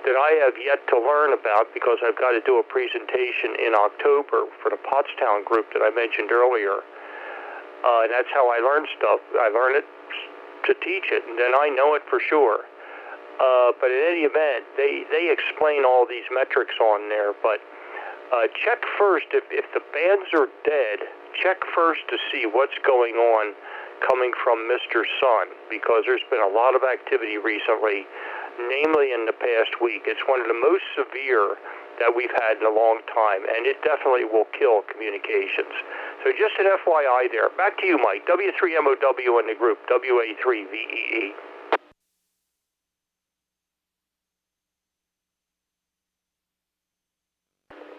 that I have yet to learn about because I've got to do a presentation in October for the Pottstown group that I mentioned earlier. And that's how I learn stuff. I learn it to teach it, and then I know it for sure. But in any event, they explain all these metrics on there. But check first, if the bands are dead, check first to see what's going on coming from Mr. Sun, because there's been a lot of activity recently, namely in the past week. It's one of the most severe that we've had in a long time, and it definitely will kill communications. So just an FYI there. Back to you, Mike. W3MOW in the group, WA3VEE.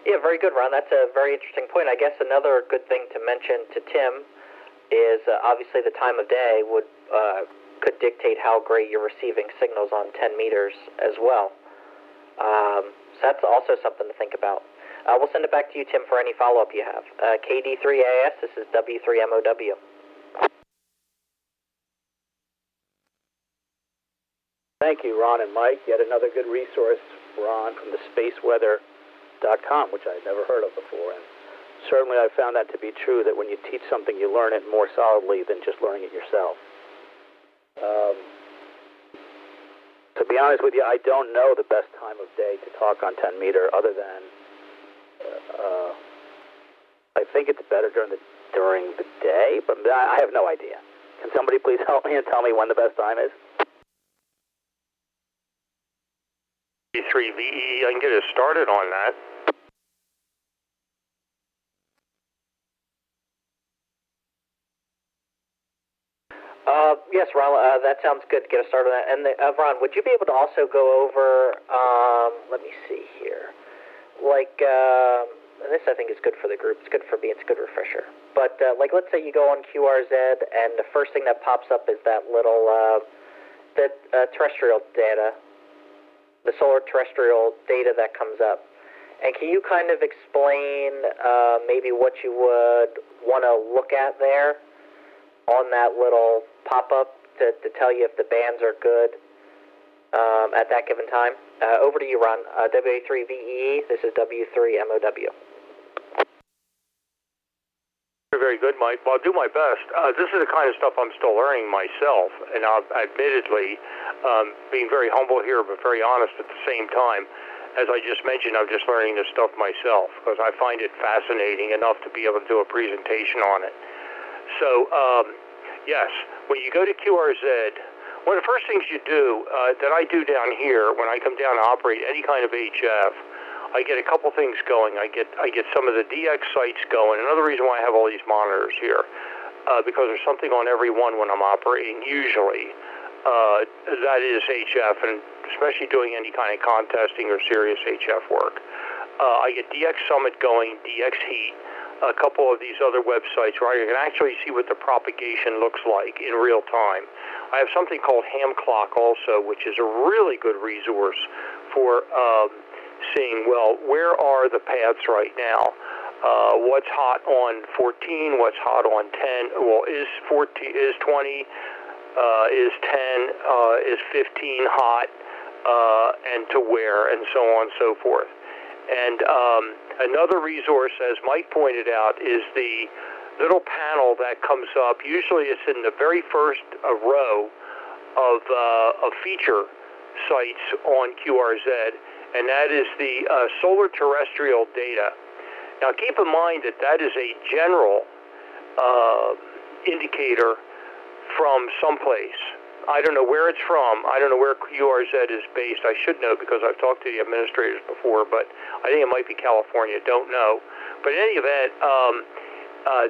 Yeah, very good, Ron. That's a very interesting point. I guess another good thing to mention to Tim is obviously the time of day could dictate how great you're receiving signals on 10 meters as well. So that's also something to think about. We'll send it back to you, Tim, for any follow-up you have. KD3AS, this is W3MOW. Thank you, Ron and Mike. Yet another good resource, Ron, from the spaceweather.com, which I had never heard of before. And certainly I found that to be true, that when you teach something, you learn it more solidly than just learning it yourself. To be honest with you, I don't know the best time of day to talk on 10 meter other than I think it's better during the day, but I have no idea. Can somebody please help me and tell me when the best time is? 3VE, I can get us started on that. Yes, Ron, that sounds good to get us started on that. And Ron, would you be able to also go over, let me see here, like, and this I think is good for the group, it's good for me, it's a good refresher. But, like, let's say you go on QRZ and the first thing that pops up is that little, terrestrial data, the solar terrestrial data that comes up. And can you kind of explain maybe what you would want to look at there on that little pop-up to tell you if the bands are good at that given time? Over to you, Ron. W3VE, this is W3MOW. Very good, Mike. Well, I'll do my best. This is the kind of stuff I'm still learning myself, and admittedly, being very humble here, but very honest at the same time. As I just mentioned, I'm just learning this stuff myself because I find it fascinating enough to be able to do a presentation on it. So, yes, when you go to QRZ, one of the first things you do, that I do down here when I come down to operate any kind of HF, I get a couple things going. I get some of the DX sites going. Another reason why I have all these monitors here, because there's something on every one when I'm operating, usually. That is HF, and especially doing any kind of contesting or serious HF work. I get DX Summit going, DX Heat, a couple of these other websites where I can actually see what the propagation looks like in real time. I have something called Ham Clock also, which is a really good resource for seeing, well, where are the paths right now? What's hot on 14? What's hot on 10? Well, is 20? Is 10? Is 15 hot? And to where? And so on and so forth. And another resource, as Mike pointed out, is the little panel that comes up. Usually it's in the very first row of feature sites on QRZ, and that is the solar terrestrial data. Now keep in mind that is a general indicator from someplace. I don't know where it's from. I don't know where QRZ is based. I should know because I've talked to the administrators before, but I think it might be California. Don't know. But in any event,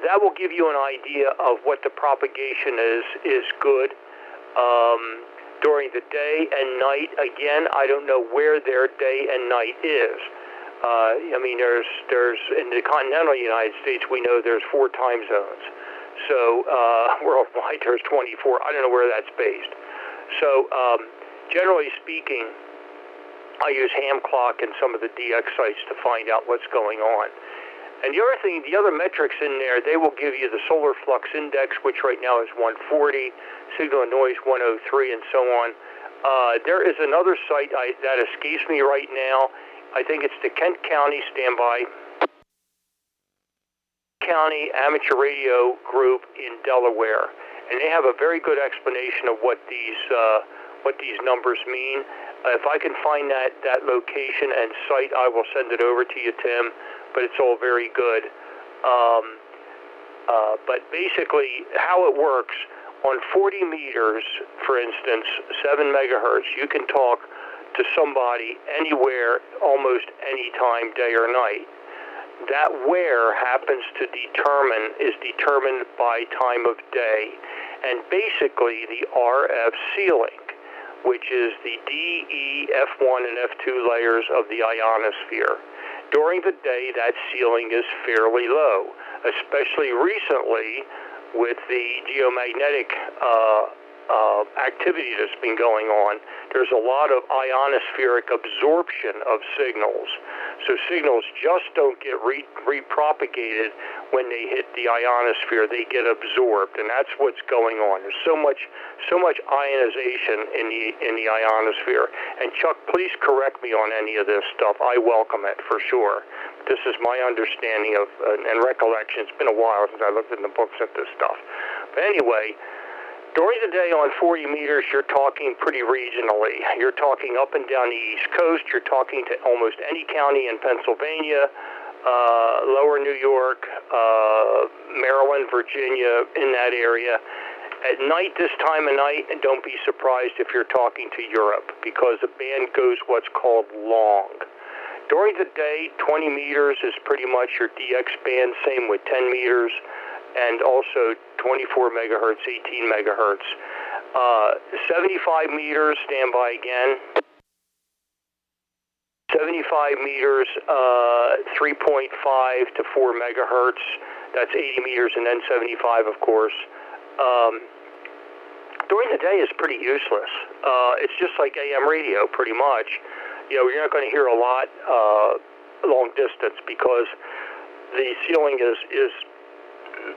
that will give you an idea of what the propagation is good. During the day and night, again, I don't know where their day and night is. I mean, there's in the continental United States, we know there's 4 time zones. So worldwide, there's 24. I don't know where that's based. So generally speaking, I use Ham Clock and some of the DX sites to find out what's going on. And the other thing, the other metrics in there, they will give you the solar flux index, which right now is 140, signal and noise 103, and so on. There is another site that escapes me right now. I think it's the Kent County Standby County Amateur Radio Group in Delaware, and they have a very good explanation of what these numbers mean. If I can find that location and site, I will send it over to you, Tim. But it's all very good. But basically, how it works, on 40 meters, for instance, 7 megahertz, you can talk to somebody anywhere, almost any time, day or night. That where happens to is determined by time of day, and basically the RF ceiling, which is the D, E, F1, and F2 layers of the ionosphere. During the day, that ceiling is fairly low, especially recently with the geomagnetic activity that's been going on. There's a lot of ionospheric absorption of signals. So signals just don't get repropagated when they hit the ionosphere. They get absorbed, and that's what's going on. There's so much ionization in the ionosphere. And Chuck, please correct me on any of this stuff. I welcome it for sure. This is my understanding of and recollection. It's been a while since I looked in the books at this stuff. But anyway, during the day on 40 meters, you're talking pretty regionally. You're talking up and down the East Coast. You're talking to almost any county in Pennsylvania, lower New York, Maryland, Virginia, in that area. At night, this time of night, and don't be surprised if you're talking to Europe, because the band goes what's called long. During the day, 20 meters is pretty much your DX band, same with 10 meters, and also 24 megahertz, 18 megahertz. 75 meters, stand by again. 75 meters, 3.5 to 4 megahertz. That's 80 meters, and then 75, of course. During the day is pretty useless. It's just like AM radio, pretty much. You know, you're not going to hear a lot long distance because the ceiling is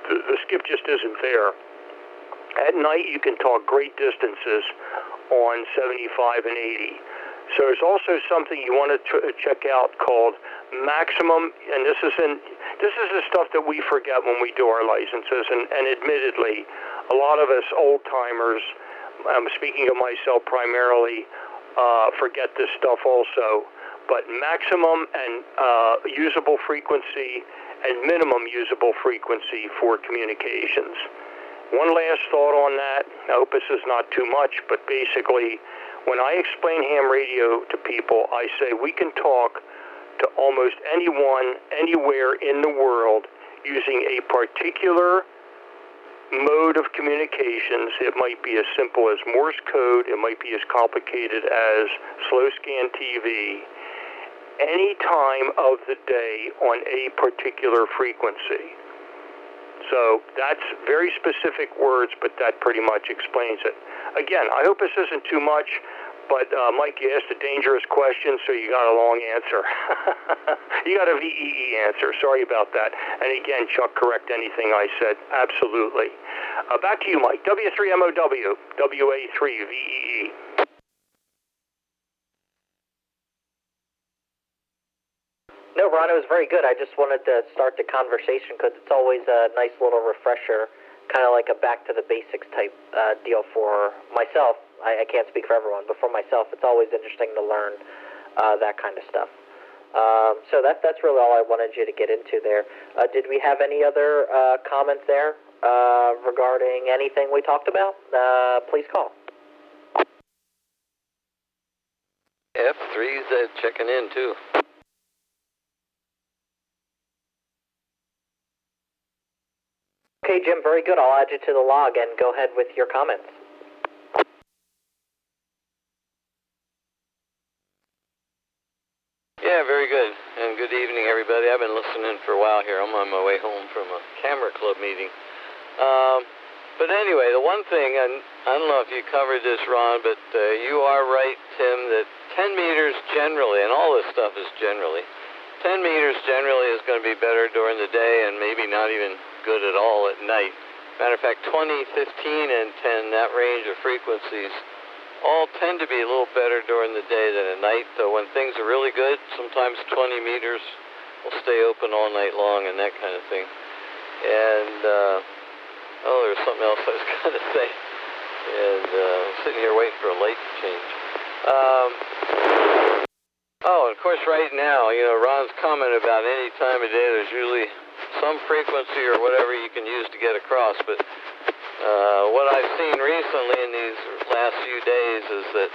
the skip just isn't there. At night, you can talk great distances on 75 and 80. So there's also something you want to check out called maximum, and this is the stuff that we forget when we do our licenses, and admittedly, a lot of us old-timers, I'm speaking of myself primarily, forget this stuff also, but maximum and usable frequency and minimum usable frequency for communications. One last thought on that. I hope this is not too much, but basically, when I explain ham radio to people, I say we can talk to almost anyone, anywhere in the world using a particular mode of communications. It might be as simple as Morse code. It might be as complicated as slow scan TV. Any time of the day on a particular frequency. So that's very specific words, but that pretty much explains it. Again, I hope this isn't too much, but Mike, you asked a dangerous question, so you got a long answer. You got a VEE answer. Sorry about that. And again, Chuck, correct anything I said. Absolutely. Back to you, Mike. W3MOW, WA3VEE. No, Ron, it was very good. I just wanted to start the conversation because it's always a nice little refresher, kind of like a back to the basics type deal for myself. I can't speak for everyone, but for myself, it's always interesting to learn that kind of stuff. So that's really all I wanted you to get into there. Did we have any other comments there regarding anything we talked about? Please call. F3's checking in, too. Okay, Jim, very good. I'll add you to the log and go ahead with your comments. Yeah, very good. And good evening, everybody. I've been listening for a while here. I'm on my way home from a camera club meeting. But anyway, the one thing, and I don't know if you covered this, Ron, but you are right, Tim, that 10 meters generally, and all this stuff is generally, 10 meters generally is going to be better during the day and maybe not even good at all at night. Matter of fact, 20, 15, and 10, that range of frequencies, all tend to be a little better during the day than at night. Though when things are really good, sometimes 20 meters will stay open all night long and that kind of thing. And, there's something else I was going to say. And I'm sitting here waiting for a light to change. And of course right now, you know, Ron's comment about any time of day, there's usually some frequency or whatever you can use to get across, but what I've seen recently in these last few days is that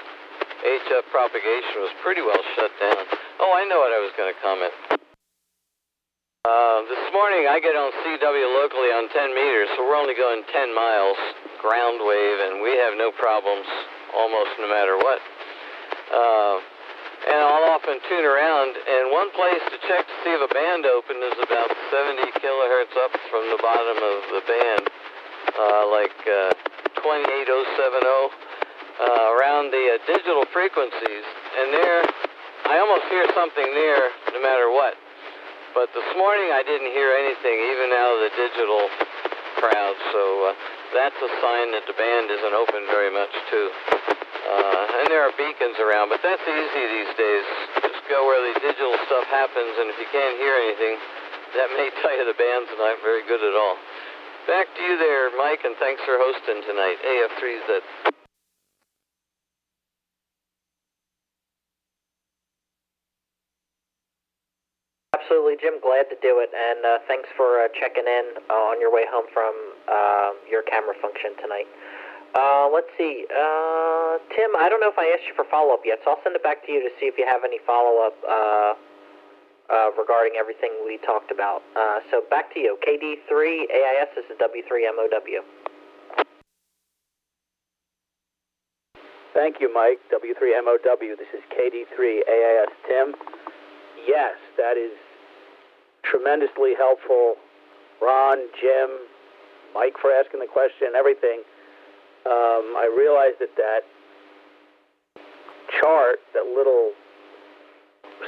HF propagation was pretty well shut down. Oh, I know what I was going to comment. This morning I get on CW locally on 10 meters, so we're only going 10 miles ground wave, and we have no problems almost no matter what. And I'll often tune around, and one place to check to see if a band open is about 70 kilohertz up from the bottom of the band, like 28070, around the digital frequencies. And there, I almost hear something there no matter what. But this morning I didn't hear anything, even out of the digital crowd, so that's a sign that the band isn't open very much, too. And there are beacons around, but that's easy these days. Just go where the digital stuff happens, and if you can't hear anything, that may tell you the band's not very good at all. Back to you there, Mike, and thanks for hosting tonight. AF3Z. Absolutely, Jim. Glad to do it, and thanks for checking in on your way home from your camera function tonight. Let's see. Tim, I don't know if I asked you for follow-up yet, so I'll send it back to you to see if you have any follow-up regarding everything we talked about. So back to you. KD3 AIS, this is W3MOW. Thank you, Mike. W3MOW, this is KD3 AIS. Tim? Yes, that is tremendously helpful. Ron, Jim, Mike for asking the question, everything. I realized that chart, that little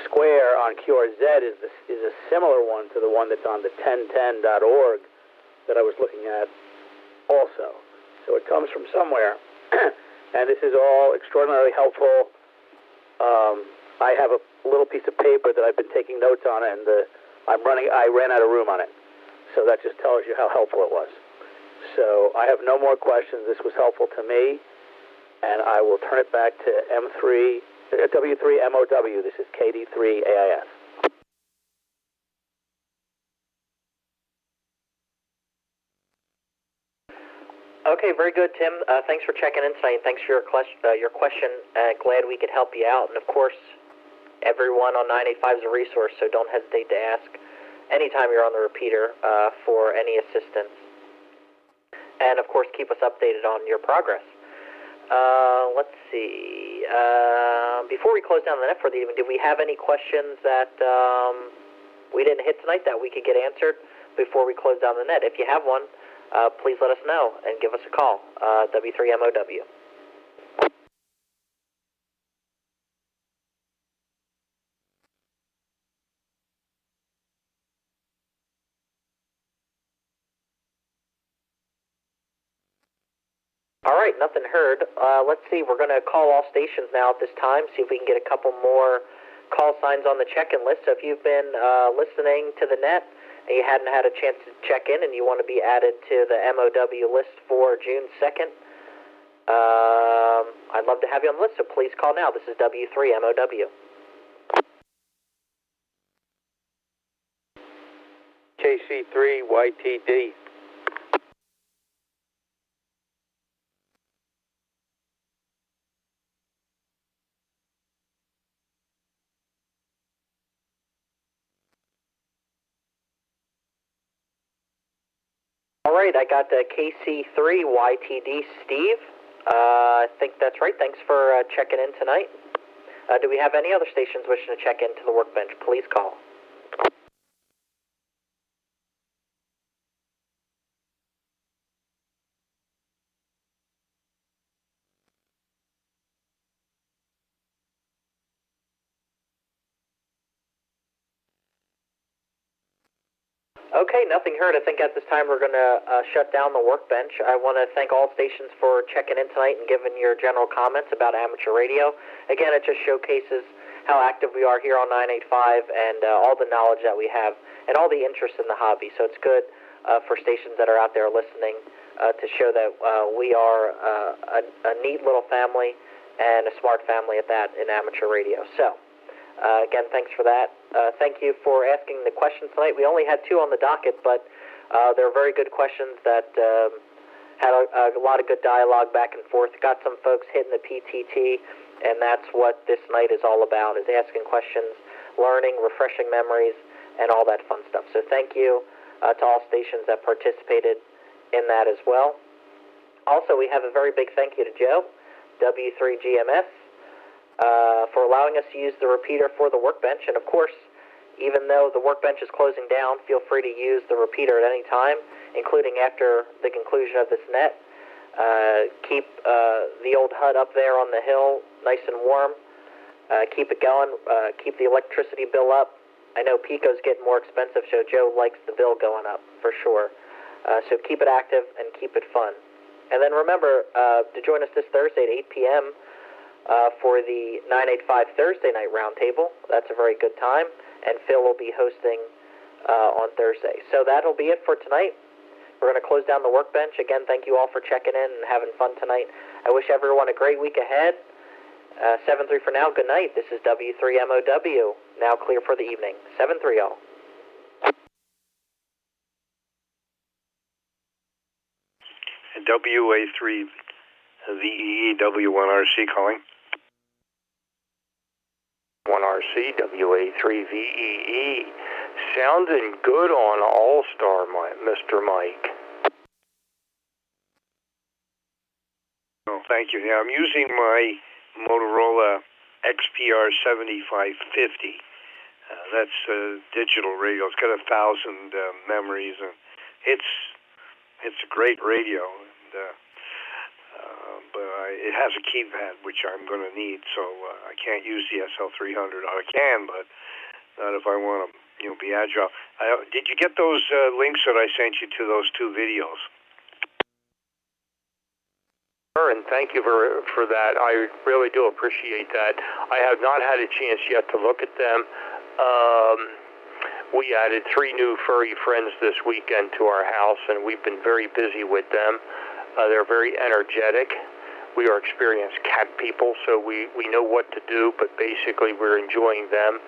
square on QRZ is a similar one to the one that's on the 1010.org that I was looking at also. So it comes from somewhere. And this is all extraordinarily helpful. I have a little piece of paper that I've been taking notes on, and I ran out of room on it. So that just tells you how helpful it was. So I have no more questions. This was helpful to me, and I will turn it back to W3MOW. This is KD3 AIS. Okay, very good, Tim. Thanks for checking in tonight, and thanks for your question. Glad we could help you out. And, of course, everyone on 985 is a resource, so don't hesitate to ask anytime you're on the repeater for any assistance. And, of course, keep us updated on your progress. Let's see. Before we close down the net for the evening, did we have any questions that we didn't hit tonight that we could get answered before we close down the net? If you have one, please let us know and give us a call, W3MOW. All right, nothing heard. Let's see, we're going to call all stations now at this time, see if we can get a couple more call signs on the check-in list. So if you've been listening to the net and you hadn't had a chance to check in and you want to be added to the MOW list for June 2nd, I'd love to have you on the list, so please call now. This is W3MOW. KC3YTD. All right, I got KC3YTD Steve. I think that's right. Thanks for checking in tonight. Do we have any other stations wishing to check into the workbench? Please call. Okay, nothing heard. I think at this time we're going to shut down the workbench. I want to thank all stations for checking in tonight and giving your general comments about amateur radio. Again, it just showcases how active we are here on 985 and all the knowledge that we have and all the interest in the hobby. So it's good for stations that are out there listening to show that we are a neat little family and a smart family at that in amateur radio. So, again, thanks for that. Thank you for asking the questions tonight. We only had 2 on the docket, but they were very good questions that had a lot of good dialogue back and forth. Got some folks hitting the PTT, and that's what this night is all about, is asking questions, learning, refreshing memories, and all that fun stuff. So thank you to all stations that participated in that as well. Also, we have a very big thank you to Joe, W3GMS, for allowing us to use the repeater for the workbench. And of course, even though the workbench is closing down, feel free to use the repeater at any time, including after the conclusion of this net. Keep the old hut up there on the hill nice and warm. Keep it going. Keep the electricity bill up. I know Pico's getting more expensive, so Joe likes the bill going up, for sure. So keep it active and keep it fun. And then remember to join us this Thursday at 8 p.m. For the 985 Thursday night roundtable. That's a very good time, and Phil will be hosting on Thursday. So that'll be it for tonight. We're going to close down the workbench. Again, thank you all for checking in and having fun tonight. I wish everyone a great week ahead. 7-3 for now. Good night. This is W3MOW. Now clear for the evening. 7-3 all. WA3 VEE W1RC calling. 1RC WA3 VEE. Sounding good on AllStar, Mr. Mike. Oh, thank you. Yeah, I'm using my Motorola XPR 7550. That's a digital radio. It's got 1,000 memories, and it's a great radio. And, but it has a keypad, which I'm going to need, so I can't use the SL300. I can, but not if I want to, be agile. Did you get those links that I sent you to those two videos? Sure, and thank you for that. I really do appreciate that. I have not had a chance yet to look at them. We added 3 new furry friends this weekend to our house, and we've been very busy with them. They're very energetic. We are experienced cat people, so we know what to do, but basically we're enjoying them.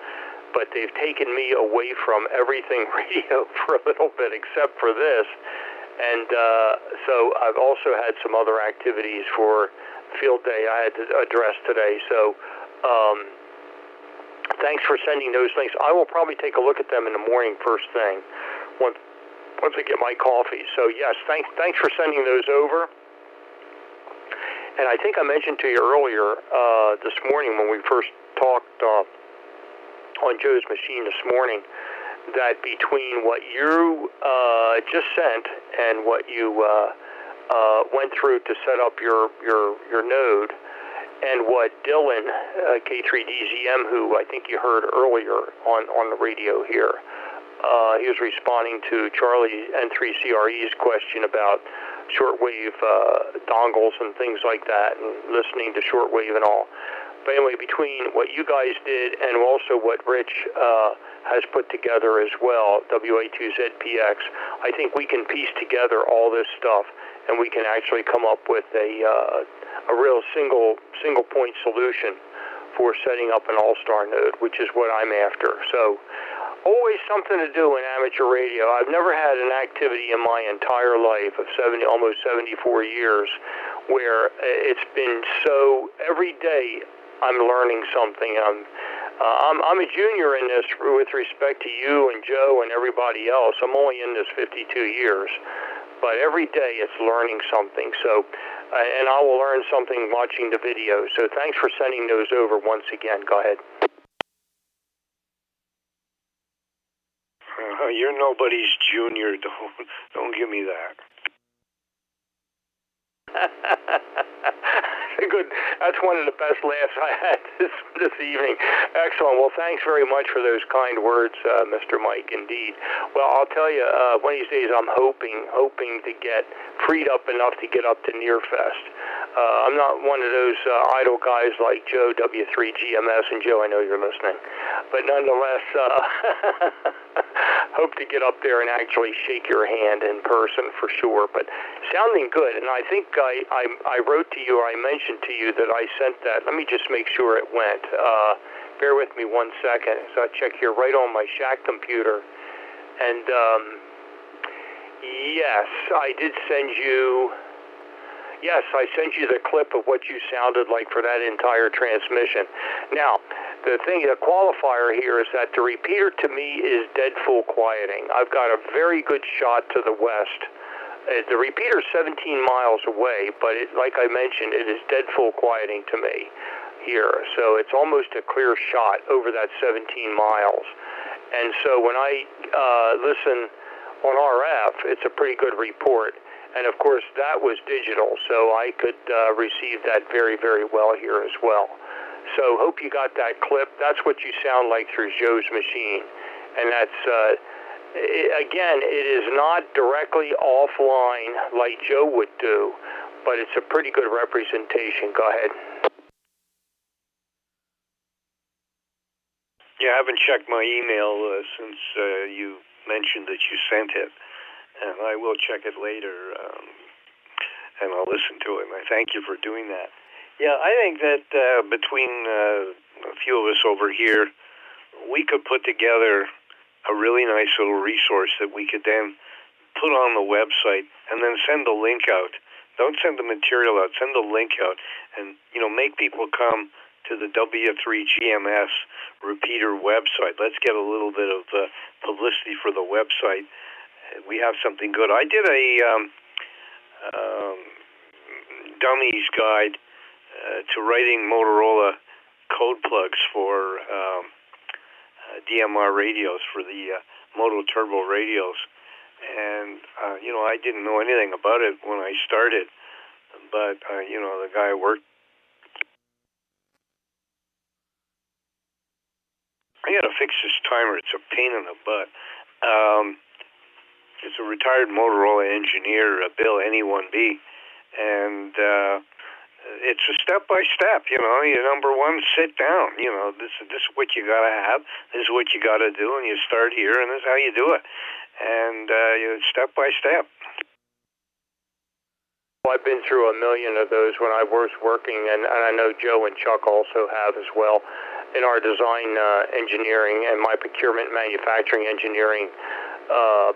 But they've taken me away from everything radio for a little bit except for this. And so I've also had some other activities for field day I had to address today. So thanks for sending those links. I will probably take a look at them in the morning first thing once I get my coffee. So yes, thanks for sending those over. And I think I mentioned to you earlier this morning when we first talked on Joe's machine this morning that between what you just sent and what you went through to set up your node and what Dylan, K3DZM, who I think you heard earlier on the radio here, he was responding to Charlie N3CRE's question about shortwave dongles and things like that, and listening to shortwave and all. But anyway, between what you guys did and also what Rich has put together as well, WA2ZPX, I think we can piece together all this stuff, and we can actually come up with a real single point solution for setting up an AllStar node, which is what I'm after. So always something to do in amateur radio. I've never had an activity in my entire life of almost 74 years where it's been so every day I'm learning something. I'm a junior in this with respect to you and Joe and everybody else. I'm only in this 52 years, but every day it's learning something. So, and I will learn something watching the video. So thanks for sending those over once again. Go ahead. You're nobody's junior. Don't give me that. Good. That's one of the best laughs I had this evening. Excellent. Well, thanks very much for those kind words, Mr. Mike. Indeed. Well, I'll tell you, one of these days I'm hoping to get freed up enough to get up to Nearfest. I'm not one of those idle guys like Joe W3GMS, and Joe, I know you're listening, but nonetheless, hope to get up there and actually shake your hand in person for sure. But sounding good, and I think I wrote to you, or I mentioned to you that I sent that. Let me just make sure it went. Bear with me 1 second. So I check here right on my shack computer, and yes, I did send you. Yes, I sent you the clip of what you sounded like for that entire transmission. Now, the qualifier here is that the repeater to me is dead full quieting. I've got a very good shot to the west. The repeater is 17 miles away, but like I mentioned, it is dead full quieting to me here. So it's almost a clear shot over that 17 miles. And so when I listen on RF, it's a pretty good report. And of course, that was digital, so I could receive that very, very well here as well. So hope you got that clip. That's what you sound like through Joe's machine. and that's again, it is not directly offline like Joe would do, but it's a pretty good representation. Go ahead. Yeah, I haven't checked my email since you mentioned that you sent it, and I will check it later, and I'll listen to it, and I thank you for doing that. Yeah, I think that between a few of us over here, we could put together a really nice little resource that we could then put on the website and then send the link out. Don't send the material out, send the link out, and make people come to the W3GMS repeater website. Let's get a little bit of publicity for the website. We have something good. I did a dummies guide to writing Motorola code plugs for DMR radios, for the Moto Turbo radios. And, I didn't know anything about it when I started, but, the guy I worked, I got to fix this timer. It's a pain in the butt. It's a retired Motorola engineer, Bill NE1B, and it's a step-by-step, Number one, sit down. This is what you got to have. This is what you got to do, and you start here, and this is how you do it. And step-by-step. Well, I've been through a million of those when I was working, and I know Joe and Chuck also have as well, in our design engineering and my procurement manufacturing engineering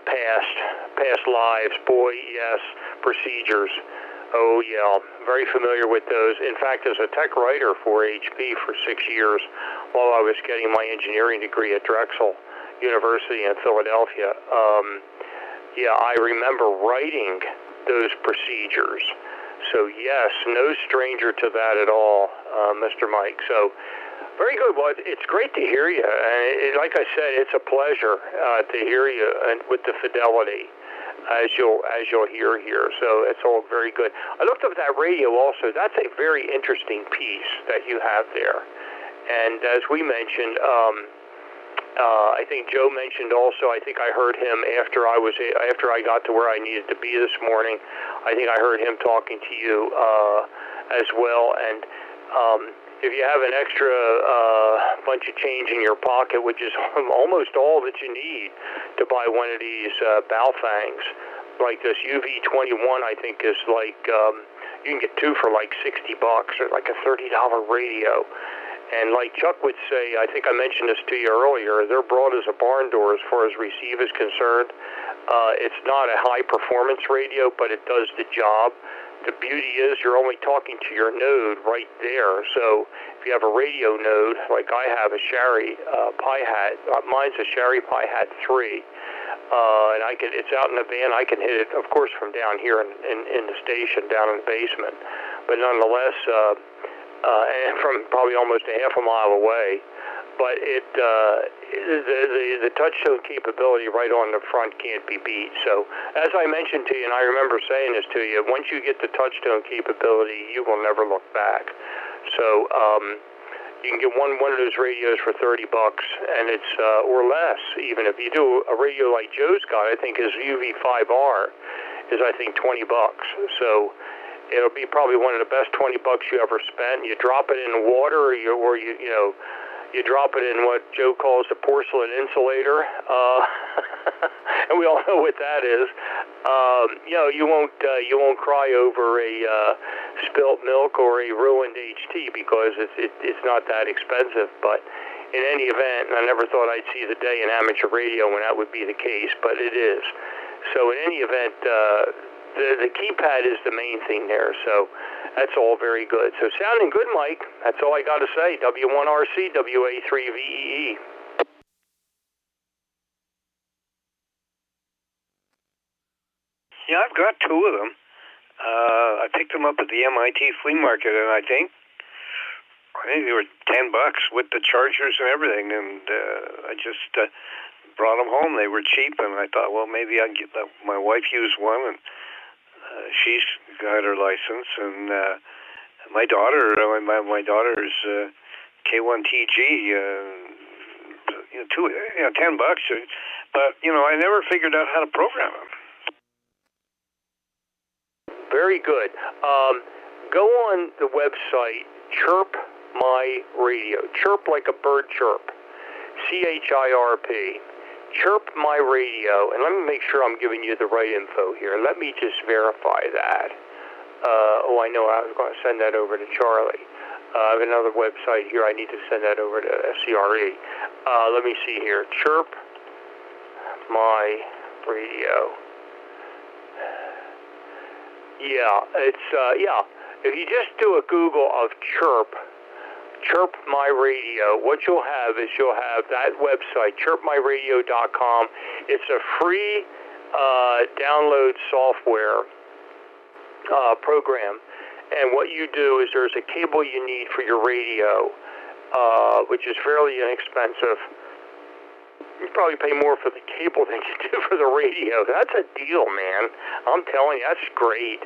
past lives. Boy, yes, procedures. Oh, yeah, very familiar with those. In fact, as a tech writer for HP for 6 years while I was getting my engineering degree at Drexel University in Philadelphia, I remember writing those procedures. So, yes, no stranger to that at all, Mr. Mike. So, very good. Well, it's great to hear you. And like I said, it's a pleasure to hear you and with the fidelity as you'll hear here. So it's all very good. I looked up that radio also. That's a very interesting piece that you have there. And as we mentioned, I think Joe mentioned also, I think I heard him after I got to where I needed to be this morning. I think I heard him talking to you as well. And if you have an extra bunch of change in your pocket, which is almost all that you need to buy one of these Baofangs, like this UV21, I think is like, you can get two for like $60 or like a $30 radio. And like Chuck would say, I think I mentioned this to you earlier, they're broad as a barn door as far as receive is concerned. It's not a high-performance radio, but it does the job. The beauty is you're only talking to your node right there. So if you have a radio node, like I have a Sharry Pi-Hat, mine's a Sharry Pi-Hat 3, and it's out in the van. I can hit it, of course, from down here in the station, down in the basement. But nonetheless, and from probably almost a half a mile away. But the touchstone capability right on the front can't be beat. So as I mentioned to you, and I remember saying this to you, once you get the touchstone capability, you will never look back. So you can get one of those radios for $30, and it's or less. Even if you do a radio like Joe's got, I think his UV5R is I think $20. So it'll be probably one of the best $20 you ever spent. You drop it in water, or you drop it in what Joe calls the porcelain insulator, and we all know what that is. You won't cry over a spilt milk or a ruined HT because it's not that expensive. But in any event, and I never thought I'd see the day in amateur radio when that would be the case, but it is. So in any event, the keypad is the main thing there. So that's all very good. So sounding good, Mike. That's all I got to say. W1RC, WA3VEE. Yeah, I've got two of them. I picked them up at the MIT flea market, and I think they were $10 with the chargers and everything. And I just brought them home. They were cheap, and I thought, well, maybe I'd get my wife used one, and she's got her license, and my daughter's K1TG, $10. But I never figured out how to program them. Very good. Go on the website, Chirp My Radio. Chirp like a bird chirp. CHIRP. Chirp My Radio. And let me make sure I'm giving you the right info here. Let me just verify that. I know I was going to send that over to Charlie. I have another website here. I need to send that over to SCRE. Let me see here. Chirp My Radio. Yeah, it's, if you just do a Google of Chirp My Radio, what you'll have is you'll have that website, chirpmyradio.com. It's a free download software program. And what you do is there's a cable you need for your radio, which is fairly inexpensive. You probably pay more for the cable than you do for the radio. That's a deal, man. I'm telling you, that's great.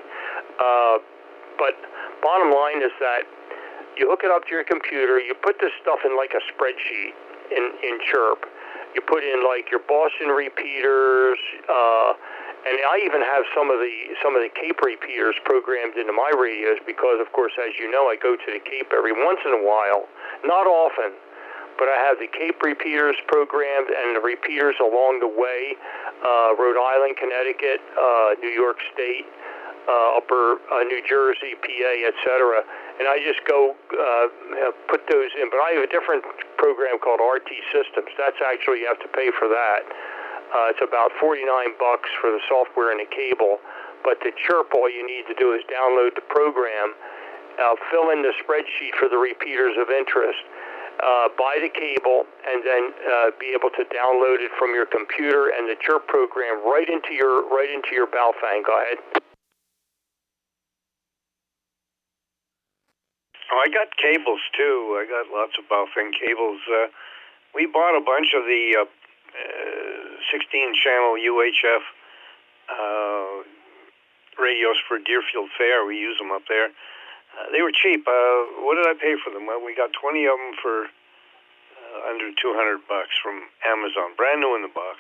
But bottom line is that you hook it up to your computer, you put this stuff in like a spreadsheet in Chirp. You put in like your Boston repeaters, and I even have some of the Cape repeaters programmed into my radios because, of course, as you know, I go to the Cape every once in a while. Not often, but I have the Cape repeaters programmed and the repeaters along the way, Rhode Island, Connecticut, New York State, upper New Jersey, PA, etc. And I just go put those in. But I have a different program called RT Systems. That's actually, you have to pay for that. It's about $49 for the software and the cable. But to Chirp, all you need to do is download the program, fill in the spreadsheet for the repeaters of interest, buy the cable, and then be able to download it from your computer and the Chirp program right into your Baofeng. Go ahead. Oh, I got cables too. I got lots of Baofeng cables. We bought a bunch of the 16-channel UHF radios for Deerfield Fair. We use them up there. They were cheap. What did I pay for them? Well, we got 20 of them for under $200 from Amazon, brand new in the box.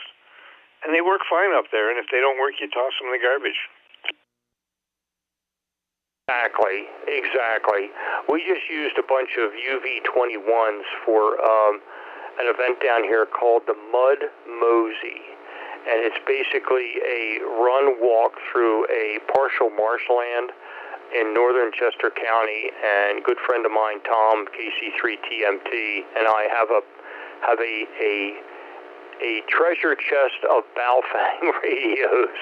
And they work fine up there, and if they don't work, you toss them in the garbage. Exactly. We just used a bunch of UV21s for an event down here called the Mud Mosey. And it's basically a run-walk through a partial marshland in northern Chester County. And a good friend of mine, Tom, KC3TMT, and I have a treasure chest of Baofeng radios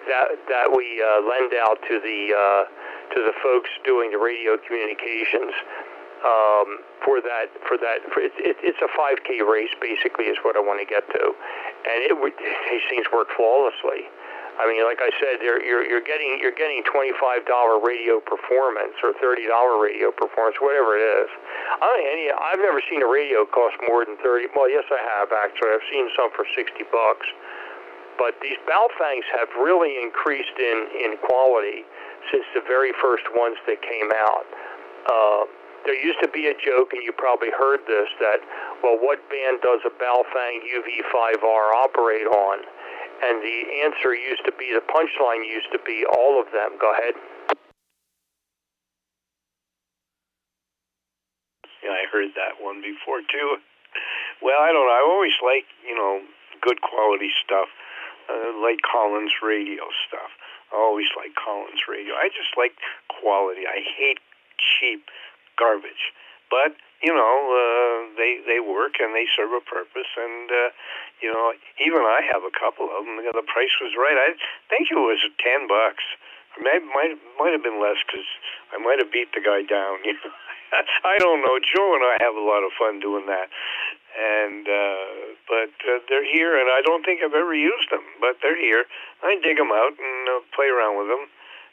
that we lend out to the folks doing the radio communications it's a 5K race basically is what I want to get to, and these things work flawlessly. I mean, like I said, you're getting $25 radio performance or $30 radio performance, whatever it is. I've never seen a radio cost more than $30. Well, yes, I have actually. I've seen some for $60. But these Baofengs have really increased in quality since the very first ones that came out. There used to be a joke, and you probably heard this, that, well, what band does a Baofeng UV5R operate on? And the answer used to be, the punchline used to be, all of them. Go ahead. Yeah, I heard that one before, too. Well, I don't know. I always like, good quality stuff, like Collins radio stuff. I always like Collins radio. I just like quality. I hate cheap garbage. But, they work and they serve a purpose, and, even I have a couple of them. The price was right. I think it was $10. Maybe might have been less because I might have beat the guy down. I don't know. Joe and I have a lot of fun doing that, and but they're here, and I don't think I've ever used them, but they're here. I dig them out and play around with them.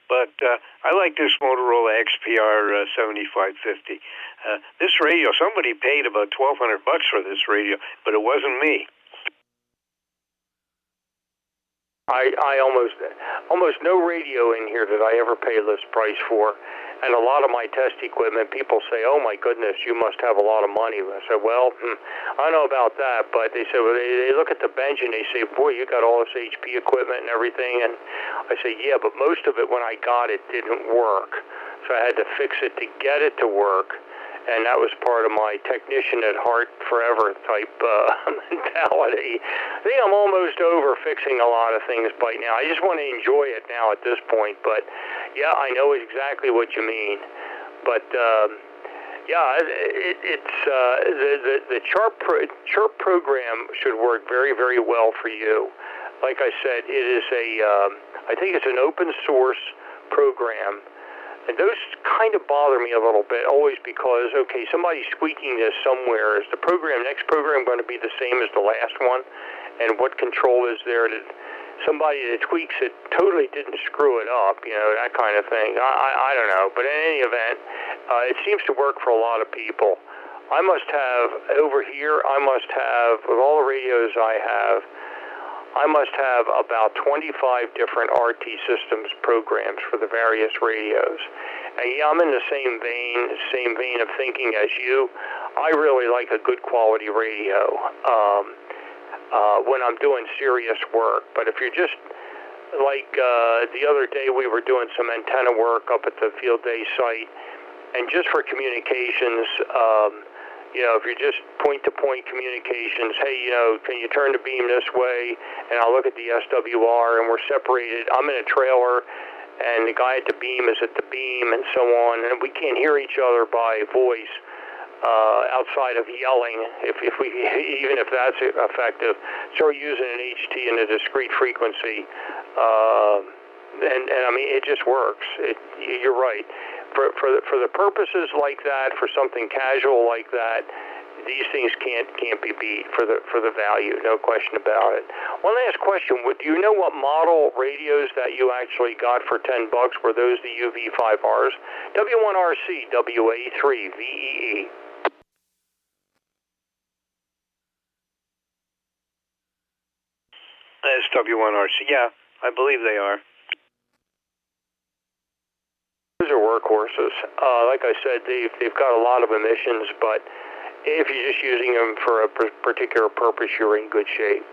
But I like this Motorola XPR 7550. This radio, somebody paid about $1,200 for this radio, but it wasn't me. I almost no radio in here that I ever pay list price for. And a lot of my test equipment, people say, "Oh my goodness, you must have a lot of money." I said, "Well, I don't know about that," but they said, well, they look at the bench and they say, "Boy, you got all this HP equipment and everything." And I say, "Yeah, but most of it when I got it didn't work, so I had to fix it to get it to work." And that was part of my technician at heart forever type mentality. I think I'm almost over fixing a lot of things by now. I just want to enjoy it now at this point. But yeah, I know exactly what you mean. But yeah, it's the chart program should work very, very well for you. Like I said, it is I think it's an open source program. And those kind of bother me a little bit, always because, okay, somebody's tweaking this somewhere. Is the next program going to be the same as the last one? And what control is there that somebody that tweaks it totally didn't screw it up, that kind of thing. I don't know. But in any event, it seems to work for a lot of people. I must have, over here, with all the radios I must have about 25 different RT systems programs for the various radios. And yeah, I'm in the same vein of thinking as you. I really like a good quality radio when I'm doing serious work. But if you're just like the other day, we were doing some antenna work up at the field day site, and just for communications, if you're just point-to-point communications, hey, can you turn the beam this way? And I'll look at the SWR, and we're separated. I'm in a trailer, and the guy at the beam is at the beam, and so on. And we can't hear each other by voice outside of yelling, even if that's effective. So we're using an HT in a discrete frequency, and I mean, it just works. You're right. For the purposes like that, for something casual like that, these things can't be beat for the value, no question about it. One last question: do you know what model radios that you actually got for $10? Were those the UV5Rs? W1RC WA3VEE. That's W1RC. Yeah, I believe they are. Those are workhorses. Like I said, they've got a lot of emissions, but if you're just using them for a particular purpose, you're in good shape.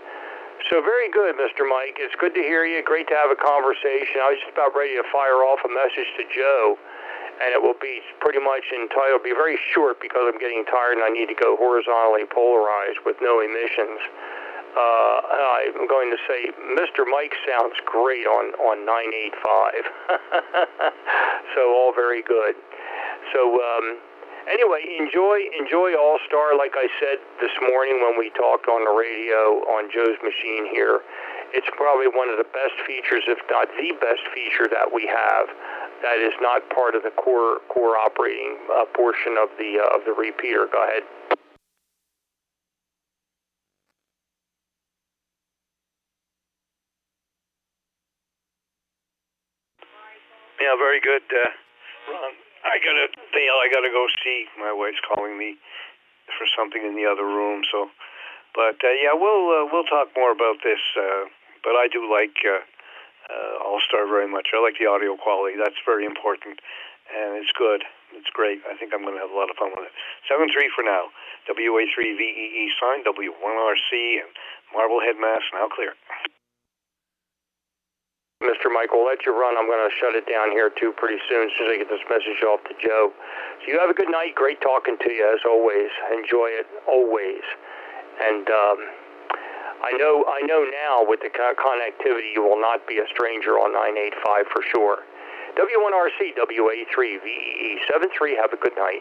So very good, Mr. Mike. It's good to hear you. Great to have a conversation. I was just about ready to fire off a message to Joe, and it will be pretty much entitled, be very short because I'm getting tired and I need to go horizontally polarized with no emissions. I'm going to say Mr. Mike sounds great on 985. So all very good. So anyway, enjoy AllStar. Like I said this morning when we talked on the radio on Joe's machine here, it's probably one of the best features, if not the best feature that we have that is not part of the core operating portion of the repeater. Go ahead. Yeah, very good, Ron. I gotta go see. My wife's calling me for something in the other room. So, but yeah, we'll talk more about this. But I do like AllStar very much. I like the audio quality. That's very important, and it's good. It's great. I think I'm going to have a lot of fun with it. 7-3 for now. WA3VEE sign, W1RC, and Marblehead, Mass. Now clear. Mr. Mike, we'll let you run. I'm going to shut it down here, too, pretty soon as soon as I get this message off to Joe. So you have a good night. Great talking to you, as always. Enjoy it, always. And I know now with the connectivity, you will not be a stranger on 985 for sure. W1RC, WA3VEE 73. Have a good night.